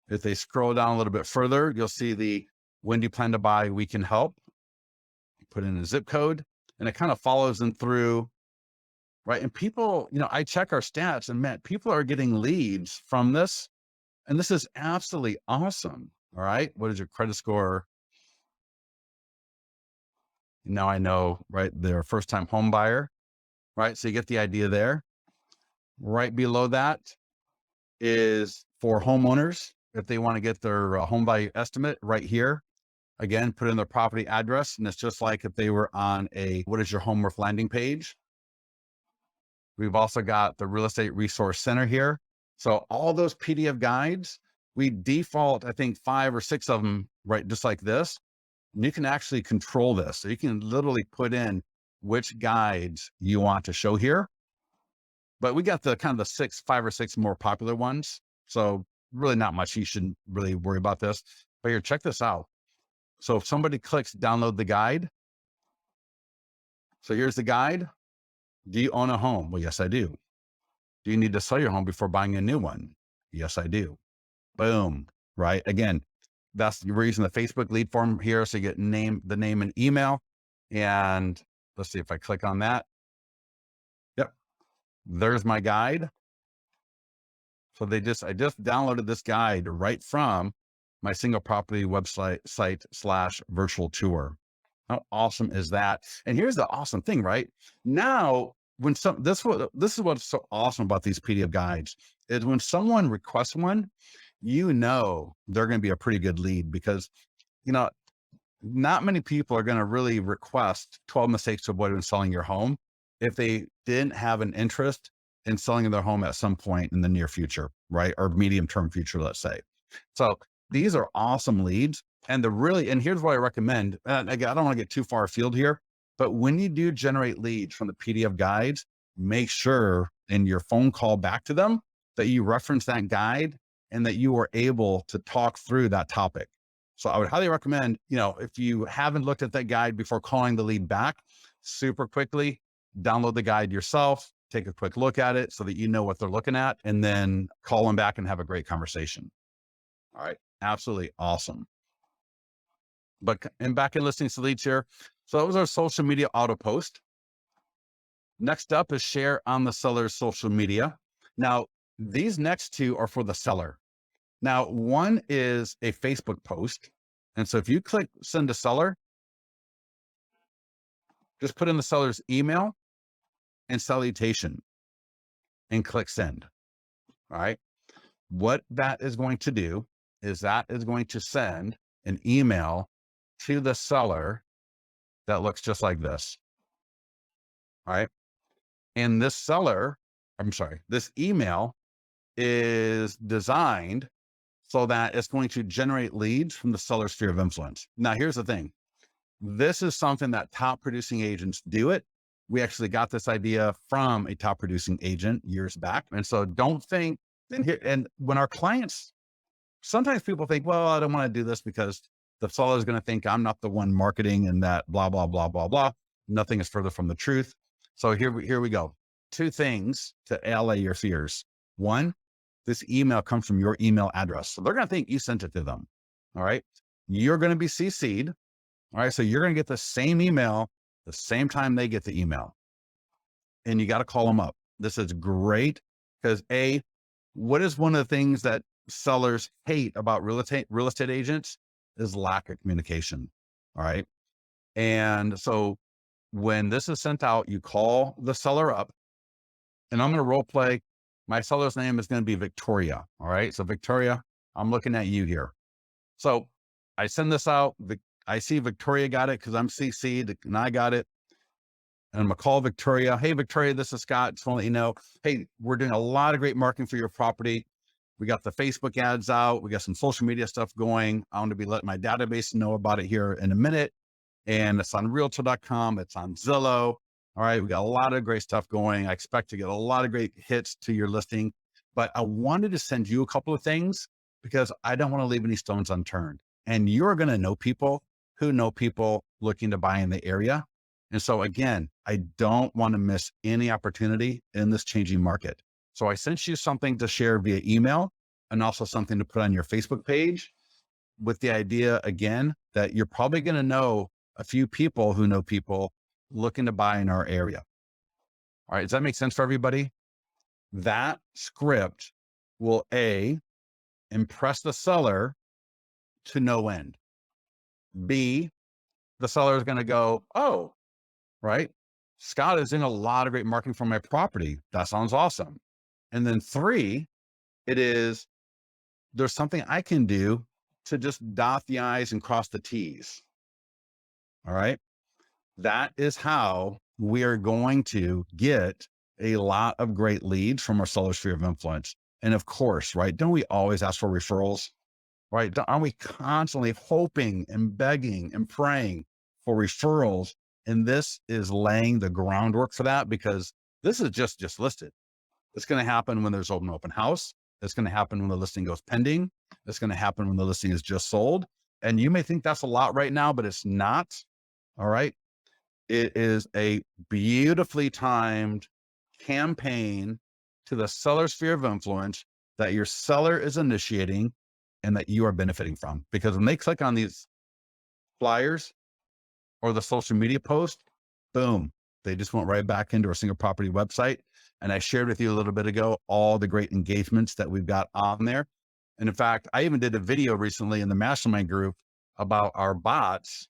If they scroll down a little bit further, you'll see the when do you plan to buy, we can help. Put in a zip code and it kind of follows them through, right? And people, I check our stats and man, people are getting leads from this. And this is absolutely awesome. All right. What is your credit score? Now I know, right? They're a first time home buyer, right? So you get the idea there. Right below that is for homeowners. If they want to get their home value estimate right here, again, put in their property address. And it's just like if they were on a, what is your home worth landing page? We've also got the real estate resource center here. So all those PDF guides, we default, I think 5 or 6 of them, right? Just like this. And you can actually control this. So you can literally put in which guides you want to show here. But we got the kind of the 5 or 6 more popular ones. So really not much. You shouldn't really worry about this. But here, check this out. So if somebody clicks download the guide. So here's the guide. Do you own a home? Well, yes, I do. Do you need to sell your home before buying a new one? Yes, I do. Boom. Right. Again, we're using the Facebook lead form here. So you get the name and email. And let's see if I click on that. Yep. There's my guide. So I just downloaded this guide right from my single property website / virtual tour. How awesome is that? And here's the awesome thing, right? Now, when this is what's so awesome about these PDF guides is when someone requests one, they're going to be a pretty good lead because, not many people are going to really request 12 mistakes to avoid when selling your home if they didn't have an interest in selling their home at some point in the near future, right? Or medium-term future, let's say. So these are awesome leads. And here's what I recommend. Again, I don't want to get too far afield here, but when you do generate leads from the PDF guides, make sure in your phone call back to them that you reference that guide and that you are able to talk through that topic. So I would highly recommend, if you haven't looked at that guide before calling the lead back, super quickly, download the guide yourself, take a quick look at it so that you know what they're looking at, and then call them back and have a great conversation. All right. Absolutely awesome. And back in listings to leads here. So that was our social media auto post. Next up is share on the seller's social media. Now, these next 2 are for the seller. Now, one is a Facebook post. And so if you click send to seller, just put in the seller's email and salutation and click send. All right. What that is going to do is that is going to send an email to the seller that looks just like this. All right. And this email is designed so that it's going to generate leads from the seller's sphere of influence. Now, here's the thing. This is something that top producing agents do it. We actually got this idea from a top producing agent years back. And so don't think, and when our clients, sometimes people think, well, I don't want to do this because the seller is going to think I'm not the one marketing and that blah, blah, blah, blah, blah. Nothing is further from the truth. So here we go. 2 things to allay your fears. 1, this email comes from your email address. So they're going to think you sent it to them. All right. You're going to be CC'd. All right. So you're going to get the same email the same time they get the email. And you got to call them up. This is great because what is one of the things that sellers hate about real estate agents is lack of communication. All right. And so when this is sent out, you call the seller up, and I'm going to role play. My seller's name is going to be Victoria. All right. So Victoria, I'm looking at you here. So I send this out. I see Victoria got it because I'm CC'd and I got it. And I'm going to call Victoria. Hey, Victoria, this is Scott. Just want to let you know, hey, we're doing a lot of great marketing for your property. We got the Facebook ads out. We got some social media stuff going. I want to be letting my database know about it here in a minute. And it's on realtor.com. It's on Zillow. All right. We got a lot of great stuff going. I expect to get a lot of great hits to your listing, but I wanted to send you a couple of things because I don't want to leave any stones unturned. And you're going to know people who know people looking to buy in the area. And so again, I don't want to miss any opportunity in this changing market. So I sent you something to share via email and also something to put on your Facebook page with the idea, again, that you're probably going to know a few people who know people looking to buy in our area. All right. Does that make sense for everybody? That script will impress the seller to no end. B, the seller is going to go, oh, right. Scott is doing a lot of great marketing for my property. That sounds awesome. And then 3, there's something I can do to just dot the I's and cross the T's. All right. That is how we are going to get a lot of great leads from our seller sphere of influence. And of course, right, don't we always ask for referrals? Right? Aren't we constantly hoping and begging and praying for referrals? And this is laying the groundwork for that, because this is just listed. It's going to happen when there's open house. It's going to happen when the listing goes pending. It's going to happen when the listing is just sold. And you may think that's a lot right now, but it's not. All right. It is a beautifully timed campaign to the seller sphere of influence that your seller is initiating and that you are benefiting from. Because when they click on these flyers or the social media post, boom, they just went right back into our single property website. And I shared with you a little bit ago all the great engagements that we've got on there. And in fact, I even did a video recently in the mastermind group about our bots,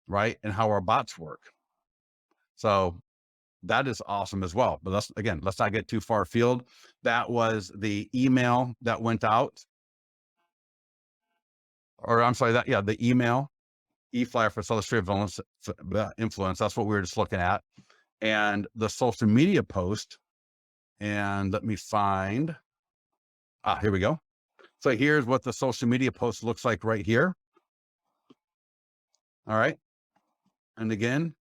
right? And how our bots work. So that is awesome as well. But let's not get too far afield. That was the email that went out. Or I'm sorry, the email, e-flyer for seller sphere of influence. That's what we were just looking at. And the social media post. And let me find, here we go. So here's what the social media post looks like right here. All right. And again,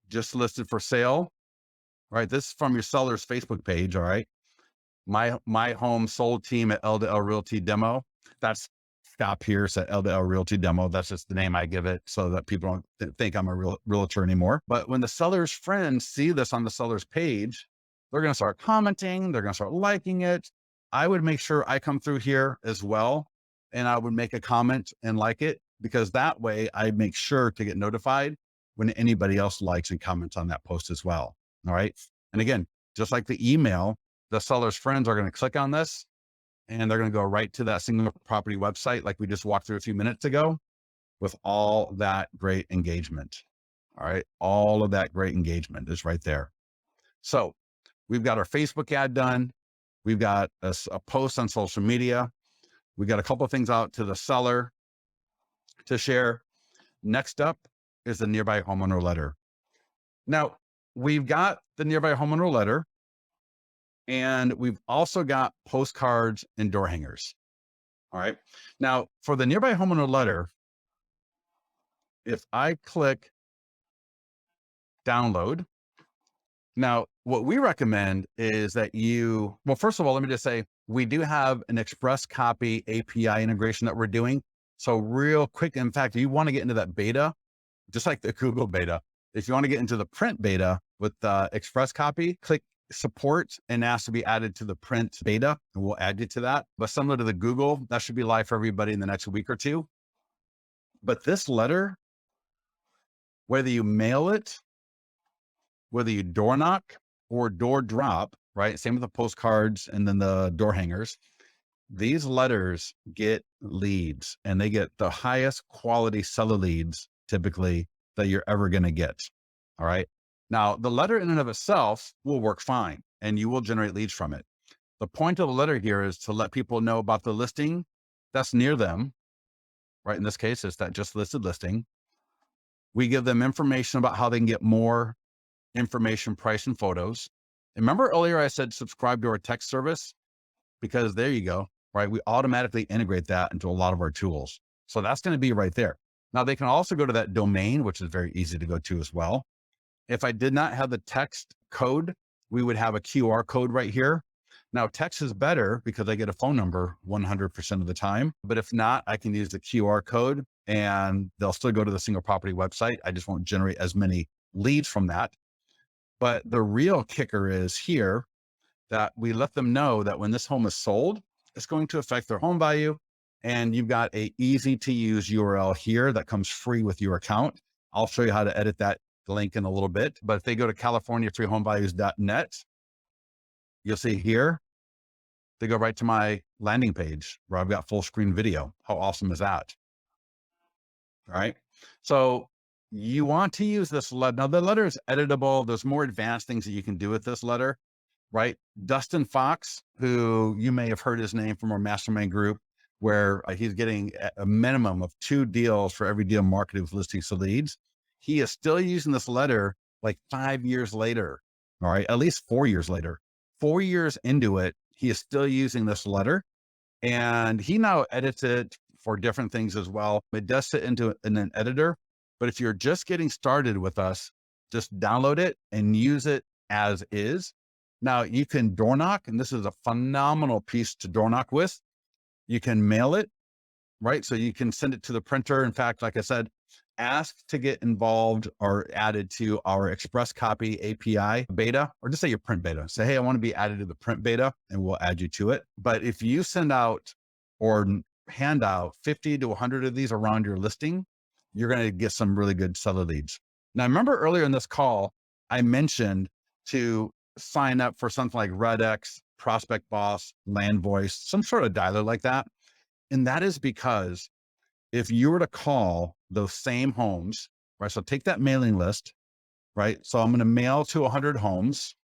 just listed for sale, right? This is from your seller's Facebook page. All right. My home sold team at L2L Realty Demo. That's Scott Pierce at L2L Realty Demo. That's just the name I give it so that people don't think I'm a realtor anymore. But when the seller's friends see this on the seller's page, they're going to start commenting. They're going to start liking it. I would make sure I come through here as well. And I would make a comment and like it, because that way I make sure to get notified when anybody else likes and comments on that post as well. All right. And again, just like the email, the seller's friends are going to click on this and they're going to go right to that single property website, like we just walked through a few minutes ago, with all that great engagement. All right. All of that great engagement is right there. So we've got our Facebook ad done. We've got a post on social media. We got a couple of things out to the seller to share. Next up is the nearby homeowner letter. Now, we've got the nearby homeowner letter, and we've also got postcards and door hangers. All right. Now, for the nearby homeowner letter, if I click download, now what we recommend is that first of all, let me just say, we do have an express copy API integration that we're doing. So real quick, in fact, you want to get into that beta, just like the Google beta. If you want to get into the print beta with the express copy, click support and ask to be added to the print beta, and we'll add you to that. But similar to the Google, that should be live for everybody in the next week or two. But this letter, whether you mail it, whether you door knock or door drop, right? Same with the postcards and then the door hangers. These letters get leads, and they get the highest quality seller leads typically that you're ever going to get. All right. Now, the letter in and of itself will work fine, and you will generate leads from it. The point of the letter here is to let people know about the listing that's near them, right? In this case, it's that just listed listing. We give them information about how they can get more information, price, and photos. And remember earlier I said subscribe to our text service? Because there you go, right? We automatically integrate that into a lot of our tools. So that's going to be right there. Now, they can also go to that domain, which is very easy to go to as well. If I did not have the text code, we would have a QR code right here. Now, text is better because I get a phone number 100% of the time. But if not, I can use the QR code and they'll still go to the single property website. I just won't generate as many leads from that. But the real kicker is here that we let them know that when this home is sold, it's going to affect their home value. And you've got a easy to use URL here that comes free with your account. I'll show you how to edit that link in a little bit. But if they go to californiafreehomevalues.net, you'll see here, they go right to my landing page where I've got full screen video. How awesome is that? All right. So you want to use this letter. Now the letter is editable. There's more advanced things that you can do with this letter, right? Dustin Fox, who you may have heard his name from our mastermind group, where he's getting a minimum of 2 deals for every deal marketed with listings to leads. He is still using this letter like 5 years later. All right. At least 4 years later, 4 years into it, he is still using this letter, and he now edits it for different things as well. It does sit into in an editor, but if you're just getting started with us, just download it and use it as is. Now you can door knock, and this is a phenomenal piece to door knock with. You can mail it, right? So you can send it to the printer. In fact, like I said, ask to get involved or added to our Express Copy API beta, or just say your print beta. Say, hey, I want to be added to the print beta, and we'll add you to it. But if you send out or hand out 50 to 100 of these around your listing, you're going to get some really good seller leads. Now, remember earlier in this call, I mentioned to sign up for something like RedX, Prospect Boss, Land Voice, some sort of dialer like that. And that is because if you were to call those same homes, right? So take that mailing list, right? So I'm going to mail to 100 homes,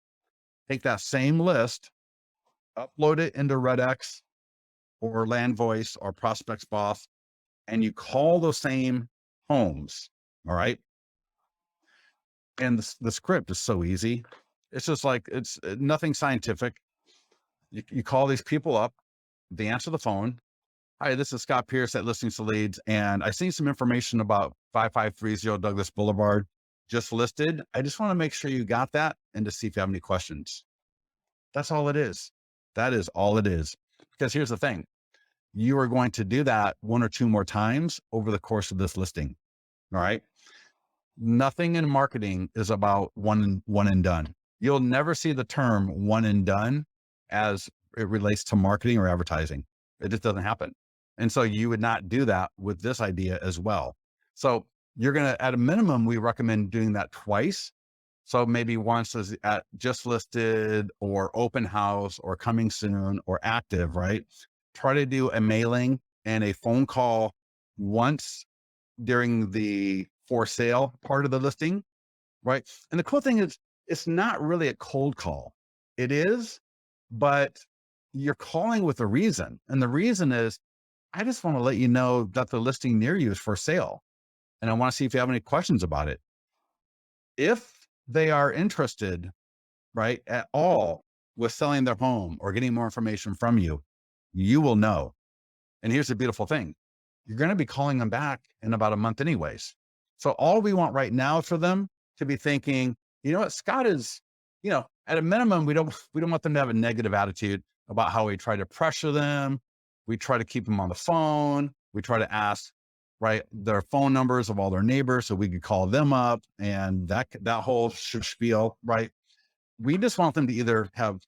take that same list, upload it into RedX or Land Voice or Prospects Boss, and you call those same homes. All right. And the script is so easy. It's just like, it's nothing scientific. You call these people up, they answer the phone. Hi, this is Scott Pierce at Listings to Leads, and I seen some information about 5530 Douglas Boulevard just listed. I just want to make sure you got that and to see if you have any questions. That's all it is. That is all it is. Because here's the thing. You are going to do that 1 or 2 more times over the course of this listing. All right. Nothing in marketing is about one and done. You'll never see the term one and done as it relates to marketing or advertising. It just doesn't happen. And so you would not do that with this idea as well. So you're going to, at a minimum, we recommend doing that twice. So maybe once is at just listed or open house or coming soon or active, right? Try to do a mailing and a phone call once during the for sale part of the listing, right? And the cool thing is it's not really a cold call. It is, but you're calling with a reason. And the reason is, I just want to let you know that the listing near you is for sale. And I want to see if you have any questions about it. If they are interested, right, at all with selling their home or getting more information from you, you will know. And here's the beautiful thing. You're going to be calling them back in about a month anyways. So all we want right now is for them to be thinking, you know what, Scott is, at a minimum, we don't want them to have a negative attitude about how we try to pressure them. We try to keep them on the phone. We try to ask, right, their phone numbers of all their neighbors so we could call them up and that whole spiel, right? We just want them to either have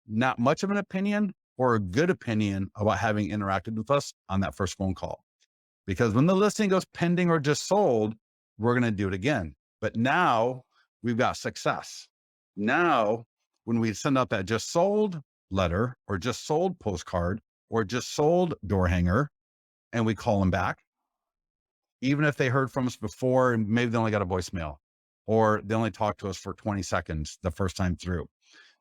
not much of an opinion or a good opinion about having interacted with us on that first phone call. Because when the listing goes pending or just sold, we're going to do it again. But now we've got success. Now, when we send out that just sold letter or just sold postcard or just sold door hanger, and we call them back, even if they heard from us before and maybe they only got a voicemail or they only talked to us for 20 seconds the first time through.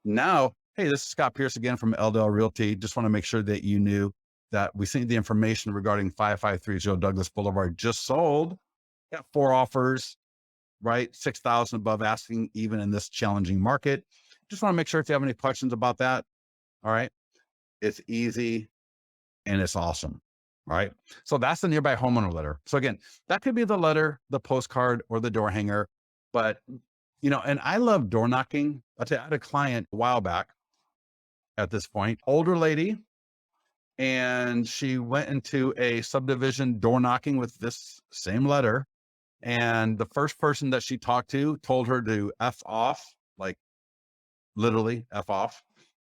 Now, hey, this is Scott Pierce again from LDL Realty. Just want to make sure that you knew that we sent you the information regarding 5530 Douglas Boulevard just sold. Got 4 offers, right? 6,000 above asking, even in this challenging market. Just want to make sure if you have any questions about that. All right. It's easy and it's awesome. All right. So that's the nearby homeowner letter. So again, that could be the letter, the postcard, or the door hanger. But, and I love door knocking. I had a client a while back at this point, older lady, and she went into a subdivision door knocking with this same letter. And the first person that she talked to told her to F off like literally F off,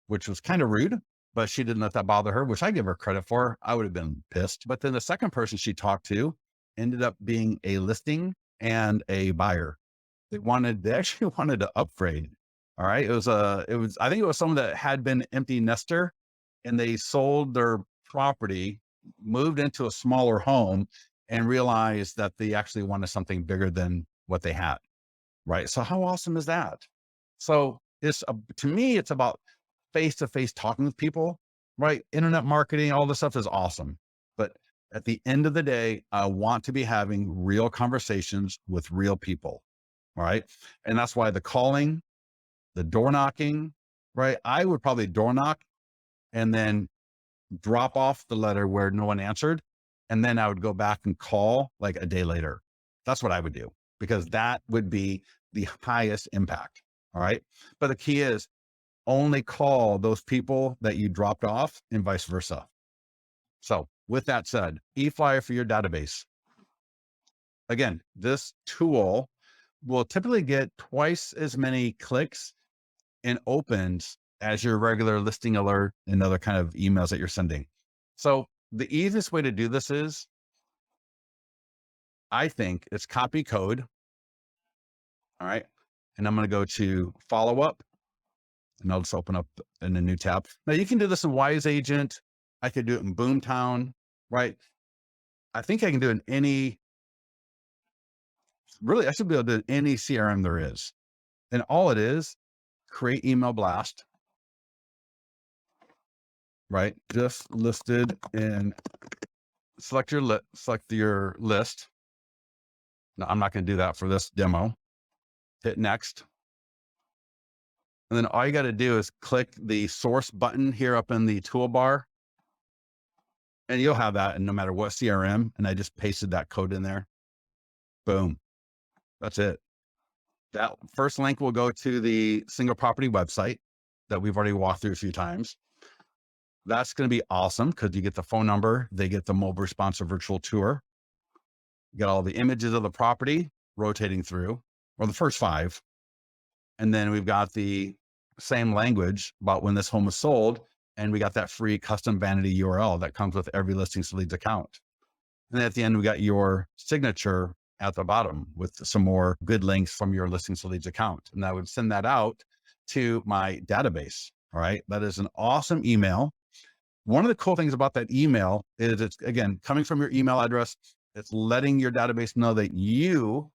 which was kind of rude, but she didn't let that bother her, which I give her credit for. I would have been pissed. But then the second person she talked to ended up being a listing and a buyer. They actually wanted to upgrade. All right. I think it was someone that had been empty nester and they sold their property, moved into a smaller home and realized that they actually wanted something bigger than what they had. Right. So how awesome is that? So to me, it's about face-to-face talking with people, right? Internet marketing, all this stuff is awesome. But at the end of the day, I want to be having real conversations with real people. All right. And that's why the calling, the door knocking, right? I would probably door knock and then drop off the letter where no one answered. And then I would go back and call like a day later. That's what I would do because that would be the highest impact. All right. But the key is only call those people that you dropped off and vice versa. So with that said, eFlyer for your database. Again, this tool will typically get twice as many clicks and opens as your regular listing alert and other kind of emails that you're sending. So the easiest way to do this is, I think it's copy code. All right. And I'm going to go to follow up and I'll just open up in a new tab. Now you can do this in Wise Agent. I could do it in Boomtown, right? I think I can do it in I should be able to do any CRM there is. And all it is, create email blast, right? Just listed and select your list. No, I'm not going to do that for this demo. Hit next. And then all you got to do is click the source button here up in the toolbar. And you'll have that in no matter what CRM. And I just pasted that code in there. Boom. That's it. That first link will go to the single property website that we've already walked through a few times. That's going to be awesome because you get the phone number. They get the mobile responsive virtual tour. You got all the images of the property rotating through, or the first 5. And then we've got the same language about when this home was sold. And we got that free custom vanity URL that comes with every Listings to Leads account. And then at the end, we got your signature at the bottom with some more good links from your Listings to Leads account. And I would send that out to my database. All right. That is an awesome email. One of the cool things about that email is it's, again, coming from your email address. It's letting your database know that you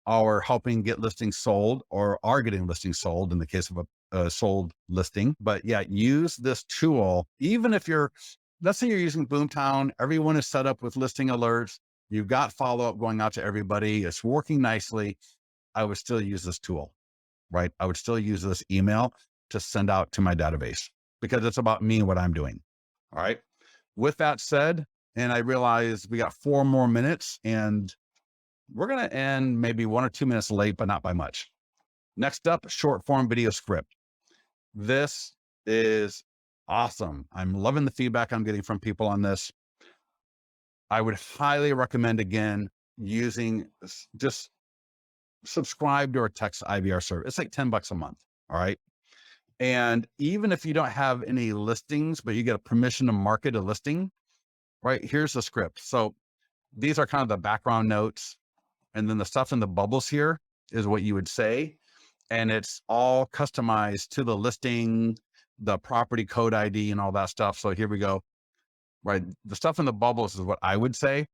are helping get listings sold or are getting listings sold in the case of a sold listing. But yeah, use this tool. Even if let's say you're using Boomtown, everyone is set up with listing alerts. You've got follow-up going out to everybody. It's working nicely. I would still use this tool, right? I would still use this email to send out to my database because it's about me and what I'm doing. All right. With that said, and I realize we got 4 more minutes and we're going to end maybe 1 or 2 minutes late, but not by much. Next up, short form video script. This is awesome. I'm loving the feedback I'm getting from people on this. I would highly recommend, again, just subscribe to our text IVR service. It's like $10 a month. All right. And even if you don't have any listings, but you get a permission to market a listing, right? Here's the script. So these are kind of the background notes. And then the stuff in the bubbles here is what you would say. And it's all customized to the listing, the property code ID and all that stuff. So here we go, right? The stuff in the bubbles is what I would say.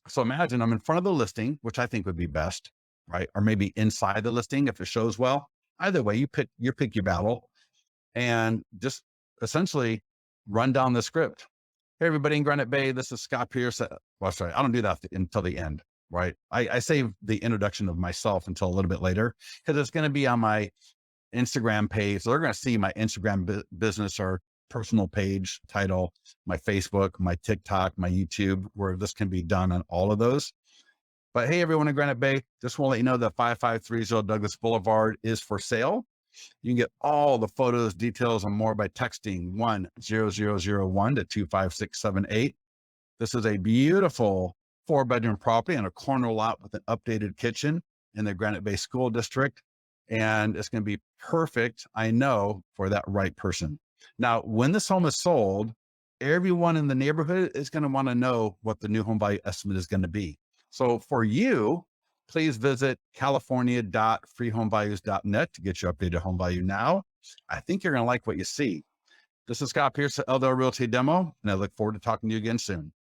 So imagine I'm in front of the listing, which I think would be best, right? Or maybe inside the listing if it shows well. Either way, you pick your battle and just essentially run down the script. Hey, everybody in Granite Bay, this is Scott Pierce. Well, sorry, I don't do that until the end, right? I save the introduction of myself until a little bit later because it's going to be on my Instagram page. So they're going to see my Instagram business or personal page title, my Facebook, my TikTok, my YouTube, where this can be done on all of those. But hey, everyone in Granite Bay, just want to let you know that 5530 Douglas Boulevard is for sale. You can get all the photos, details, and more by texting 10001 to 25678. This is a beautiful 4-bedroom property on a corner lot with an updated kitchen in the Granite Bay School District. and it's going to be perfect, I know, for that right person. Now, when this home is sold, everyone in the neighborhood is going to want to know what the new home value estimate is going to be. So for you, please visit california.freehomevalues.net to get your updated home value now. I think you're going to like what you see. This is Scott Pierce at LDL Realty Demo, and I look forward to talking to you again soon.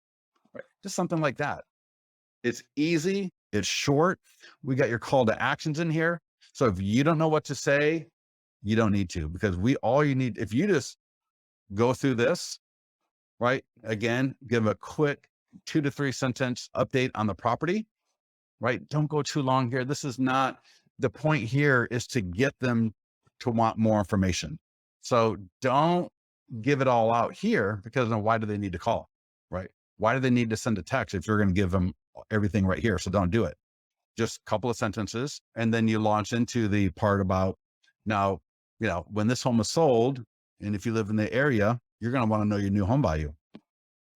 Right. Just something like that. It's easy. It's short. We got your call to actions in here. So if you don't know what to say, you don't need to, because all you need, if you just go through this, right? Again, give a quick 2 to 3 sentence update on the property, right? Don't go too long here. This is not, the point here is to get them to want more information. So don't give it all out here, because then why do they need to call, right? Why do they need to send a text if you're going to give them everything right here? So don't do it. Just a couple of sentences. And then you launch into the part about, now, when this home is sold, and if you live in the area, you're going to want to know your new home value.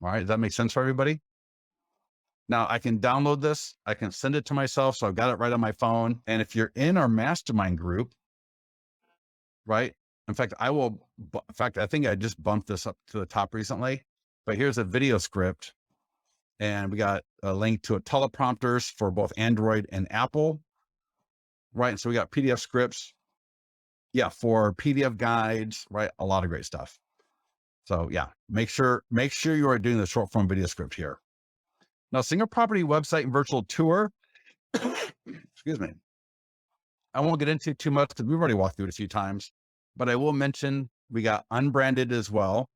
All right. Does that make sense for everybody? Now I can download this. I can send it to myself. So I've got it right on my phone. And if you're in our mastermind group, right? In fact, I think I just bumped this up to the top recently, but here's a video script, and we got a link to a teleprompters for both Android and Apple, right? And so we got PDF scripts, for PDF guides, right? A lot of great stuff. So make sure you are doing the short form video script here. Now, single property website and virtual tour, excuse me. I won't get into too much because we've already walked through it a few times, but I will mention we got unbranded as well.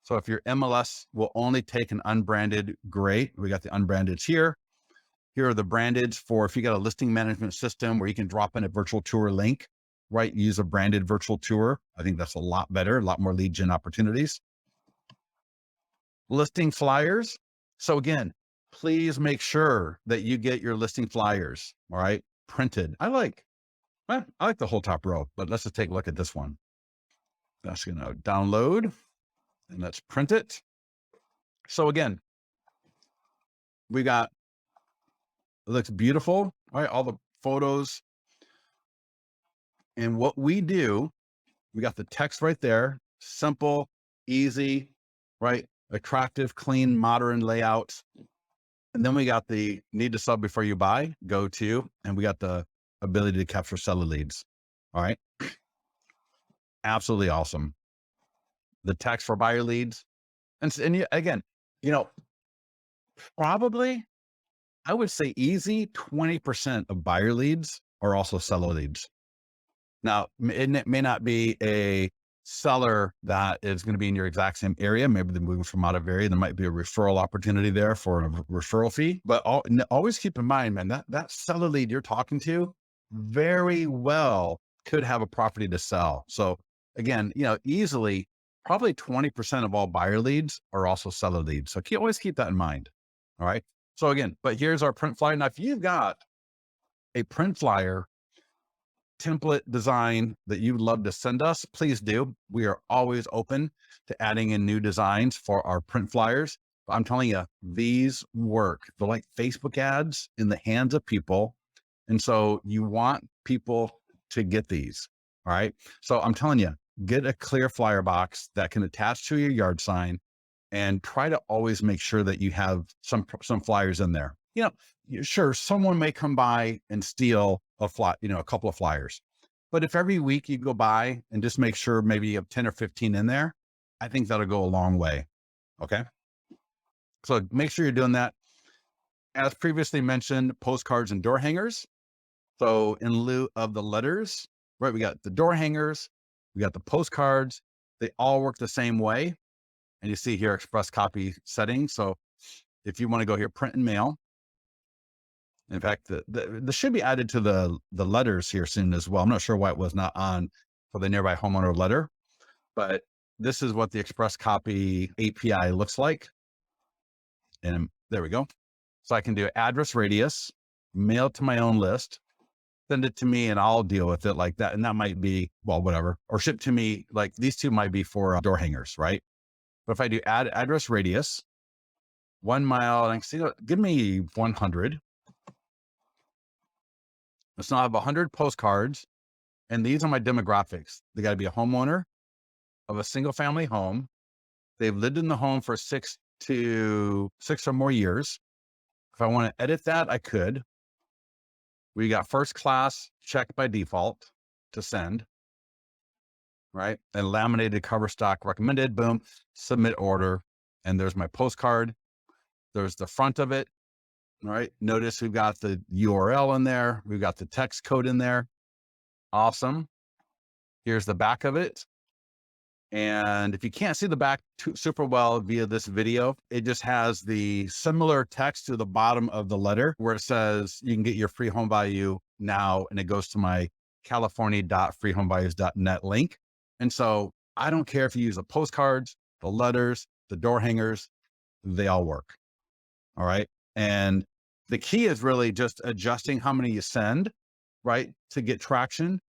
So if your MLS will only take an unbranded, great. We got the unbranded here. Here are the branded for if you got a listing management system where you can drop in a virtual tour link, right? Use a branded virtual tour. I think that's a lot better, a lot more lead gen opportunities. Listing flyers. So again, please make sure that you get your listing flyers, all right, printed. I like the whole top row, but let's just take a look at this one. That's going to download, and let's print it. So again, we got, it looks beautiful, right? All the photos. And what we do, we got the text right there, simple, easy, right? Attractive, clean, modern layout. And then we got the need to sub before you buy, go to, and we got the ability to capture seller leads. All right. Absolutely awesome. The text for buyer leads. And again, probably I would say easy 20% of buyer leads are also seller leads. Now, it may not be a seller that is going to be in your exact same area. Maybe they're moving from out of area. There might be a referral opportunity there for a referral fee, but always keep in mind, man, that seller lead you're talking to very well could have a property to sell. So again, easily probably 20% of all buyer leads are also seller leads. So always keep that in mind. All right. So again, but here's our print flyer. Now, if you've got a print flyer template design that you'd love to send us, please do. We are always open to adding in new designs for our print flyers. But I'm telling you, these work. They're like Facebook ads in the hands of people. And so you want people to get these. All right. So I'm telling you, get a clear flyer box that can attach to your yard sign, and try to always make sure that you have some flyers in there. Sure, someone may come by and steal a couple of flyers, but if every week you go by and just make sure maybe you have 10 or 15 in there, I think that'll go a long way. Okay. So make sure you're doing that. As previously mentioned, postcards and door hangers. So in lieu of the letters, right, we got the door hangers, we got the postcards. They all work the same way. And you see here, express copy settings. So if you want to go here, print and mail. In fact, this should be added to the letters here soon as well. I'm not sure why it was not on for the nearby homeowner letter, but this is what the express copy API looks like. And there we go. So I can do address radius, mail to my own list, send it to me, and I'll deal with it like that. And that might be, well, whatever, or ship to me. Like these two might be for door hangers, right? But if I do add address radius, 1 mile, and I can see, give me 100. Let's now have 100 postcards And these are my demographics. They got to be a homeowner of a single family home. They've lived in the home for 6 or more years. If I want to edit that, I could. We got first class, check by default to send, right? And laminated cover stock recommended, boom, submit order. And there's my postcard. There's the front of it, right? Notice we've got the URL in there. We've got the text code in there. Awesome. Here's the back of it. And if you can't see the back super well via this video, it just has the similar text to the bottom of the letter where it says you can get your free home value now. And it goes to my california.freehomevalues.net link. And so I don't care if you use the postcards, the letters, the door hangers, they all work. All right. And the key is really just adjusting how many you send, right, to get traction,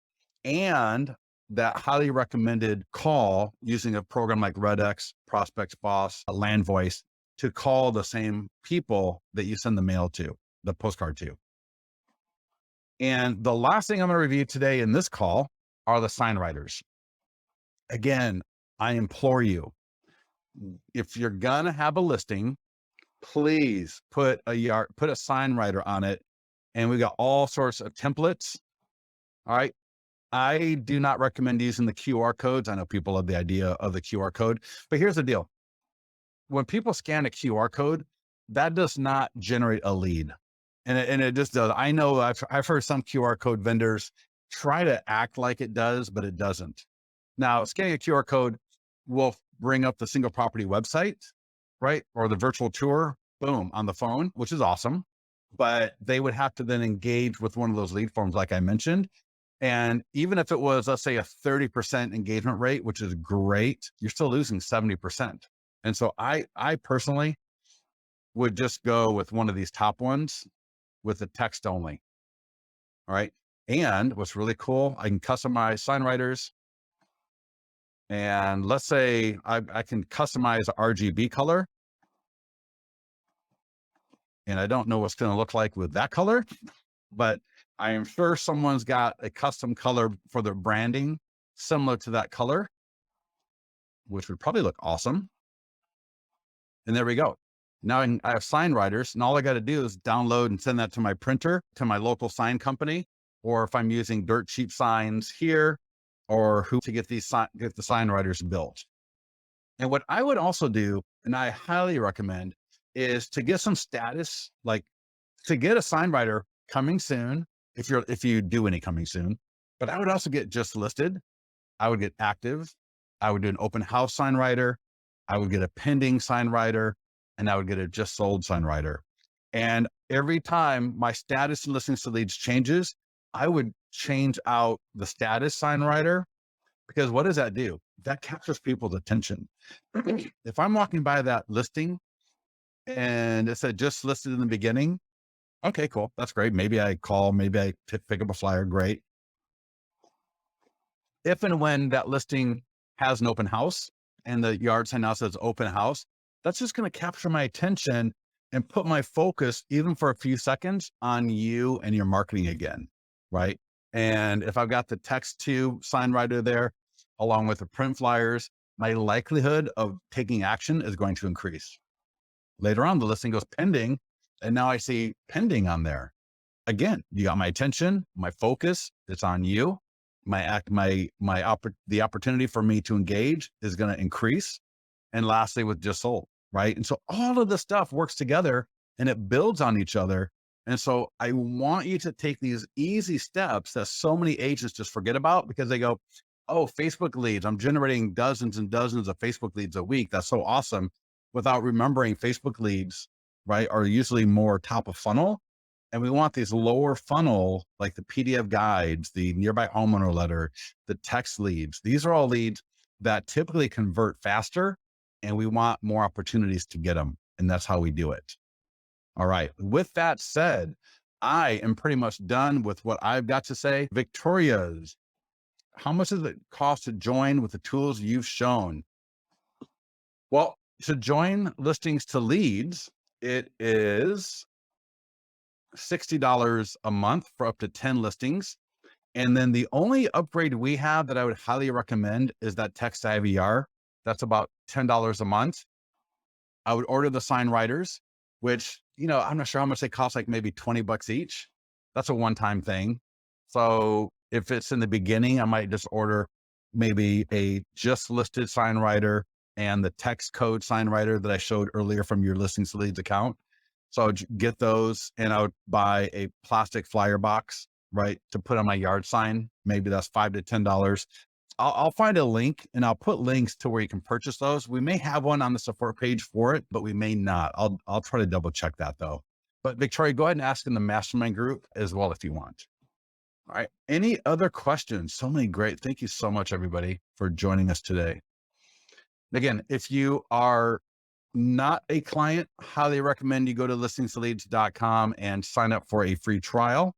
and that highly recommended call using a program like Redx, Prospects Boss, a Land Voice to call the same people that you send the mail to, the postcard to. And the last thing I'm going to review today in this call are the sign writers. Again, I implore you, if you're going to have a listing, please put a sign writer on it. And we got all sorts of templates. All right. I do not recommend using the QR codes. I know people love the idea of the QR code, but here's the deal. When people scan a QR code, that does not generate a lead. And it just does. I know I've heard some QR code vendors try to act like it does, but it doesn't. Now, scanning a QR code will bring up the single property website, right? Or the virtual tour, boom, on the phone, which is awesome. But they would have to then engage with one of those lead forms, like I mentioned. And even if it was, let's say, a 30% engagement rate, which is great, you're still losing 70%. And so I personally would just go with one of these top ones with the text only. All right. And what's really cool, I can customize sign writers. And let's say I can customize RGB color. And I don't know what's going to look like with that color, but I am sure someone's got a custom color for their branding similar to that color, which would probably look awesome. And there we go. Now I have sign writers, and all I got to do is download and send that to my printer, to my local sign company, or if I'm using dirt cheap signs here, or who to get the sign writers built. And what I would also do, and I highly recommend, is to get some status, like to get a sign writer coming soon, if you do any coming soon. But I would also get just listed. I would get active. I would do an open house sign writer. I would get a pending sign writer, and I would get a just sold sign writer. And every time my status and listings to leads changes, I would change out the status sign writer, because what does that do? That captures people's attention. If I'm walking by that listing and it said just listed in the beginning, okay, cool. That's great. Maybe I call, maybe I pick up a flyer. Great. If and when that listing has an open house and the yard sign now says open house, that's just going to capture my attention and put my focus, even for a few seconds, on you and your marketing again. Right. And if I've got the text to sign writer there, along with the print flyers, my likelihood of taking action is going to increase. Later on, the listing goes pending, and now I see pending on there. Again, you got my attention, my focus, it's on you. The opportunity for me to engage is going to increase. And lastly, with just sold, right? And so all of the stuff works together and it builds on each other. And so I want you to take these easy steps that so many agents just forget about, because they go, oh, Facebook leads, I'm generating dozens and dozens of Facebook leads a week. That's so awesome. Without remembering Facebook leads, right, are usually more top of funnel. And we want these lower funnel, like the PDF guides, the nearby homeowner letter, the text leads. These are all leads that typically convert faster, and we want more opportunities to get them. And that's how we do it. All right. With that said, I am pretty much done with what I've got to say. Victoria's, how much does it cost to join with the tools you've shown? Well, to join listings to leads, it is $60 a month for up to 10 listings. And then the only upgrade we have that I would highly recommend is that text IVR. That's about $10 a month. I would order the sign writers, which, I'm not sure how much they cost, like maybe $20 each. That's a one-time thing. So if it's in the beginning, I might just order maybe a just listed sign writer and the text code sign writer that I showed earlier from your Listings to Leads account. So I would get those, and I would buy a plastic flyer box, right, to put on my yard sign. Maybe that's $5 to $10. I'll find a link, and I'll put links to where you can purchase those. We may have one on the support page for it, but we may not. I'll try to double check that though. But Victoria, go ahead and ask in the mastermind group as well if you want. All right. Any other questions? So many great. Thank you so much, everybody, for joining us today. Again, if you are not a client, highly recommend you go to listingstoleads.com and sign up for a free trial.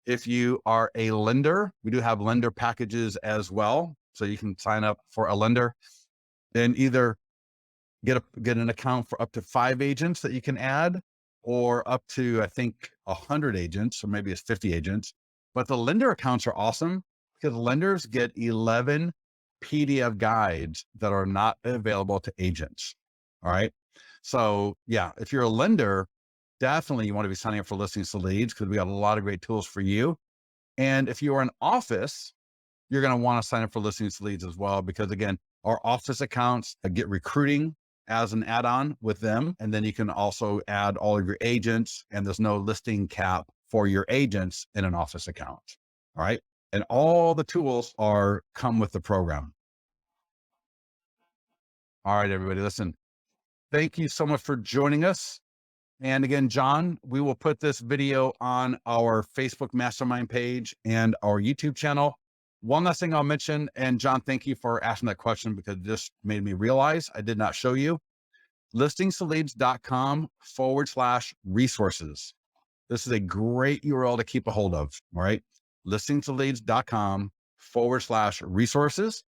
If you are a lender, we do have lender packages as well. So you can sign up for a lender and either get an account for up to 5 agents that you can add, or up to, I think, 100 agents, or maybe it's 50 agents. But the lender accounts are awesome because lenders get 11 PDF guides that are not available to agents. All right. So yeah, if you're a lender, definitely you want to be signing up for Listings to Leads because we got a lot of great tools for you. And if you are an office, you're going to want to sign up for Listings to Leads as well, because again, our office accounts get recruiting as an add-on with them. And then you can also add all of your agents, and there's no listing cap for your agents in an office account. All right. And all the tools come with the program. All right, everybody, listen, thank you so much for joining us. And again, John, we will put this video on our Facebook Mastermind page and our YouTube channel. One last thing I'll mention, and John, thank you for asking that question because it just made me realize I did not show you. listingstoleads.com/resources. This is a great URL to keep a hold of, all right? listingstoleads.com/resources.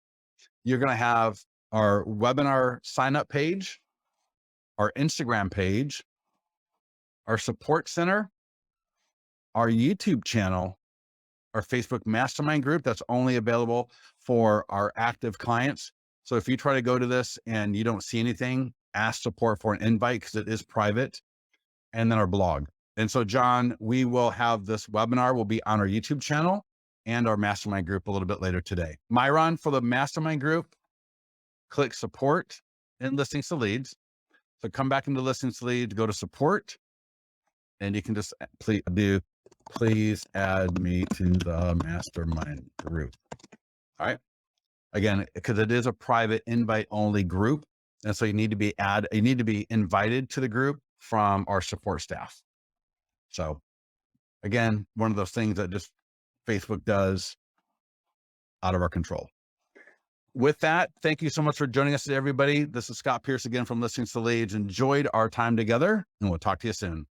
You're going to have our webinar sign-up page, our Instagram page, our support center, our YouTube channel, our Facebook mastermind group that's only available for our active clients. So if you try to go to this and you don't see anything, ask support for an invite because it is private, and then our blog. And so, John, we will have this webinar will be on our YouTube channel and our mastermind group a little bit later today. Myron, for the mastermind group, click support and Listings to Leads. So come back into Listings to Leads, go to support, and you can just please add me to the mastermind group. All right. Again, because it is a private invite only group. And so you need to be invited to the group from our support staff. So again, one of those things that just Facebook does out of our control. With that, thank you so much for joining us today, everybody. This is Scott Pierce again from Listings to Leads. Enjoyed our time together, and we'll talk to you soon.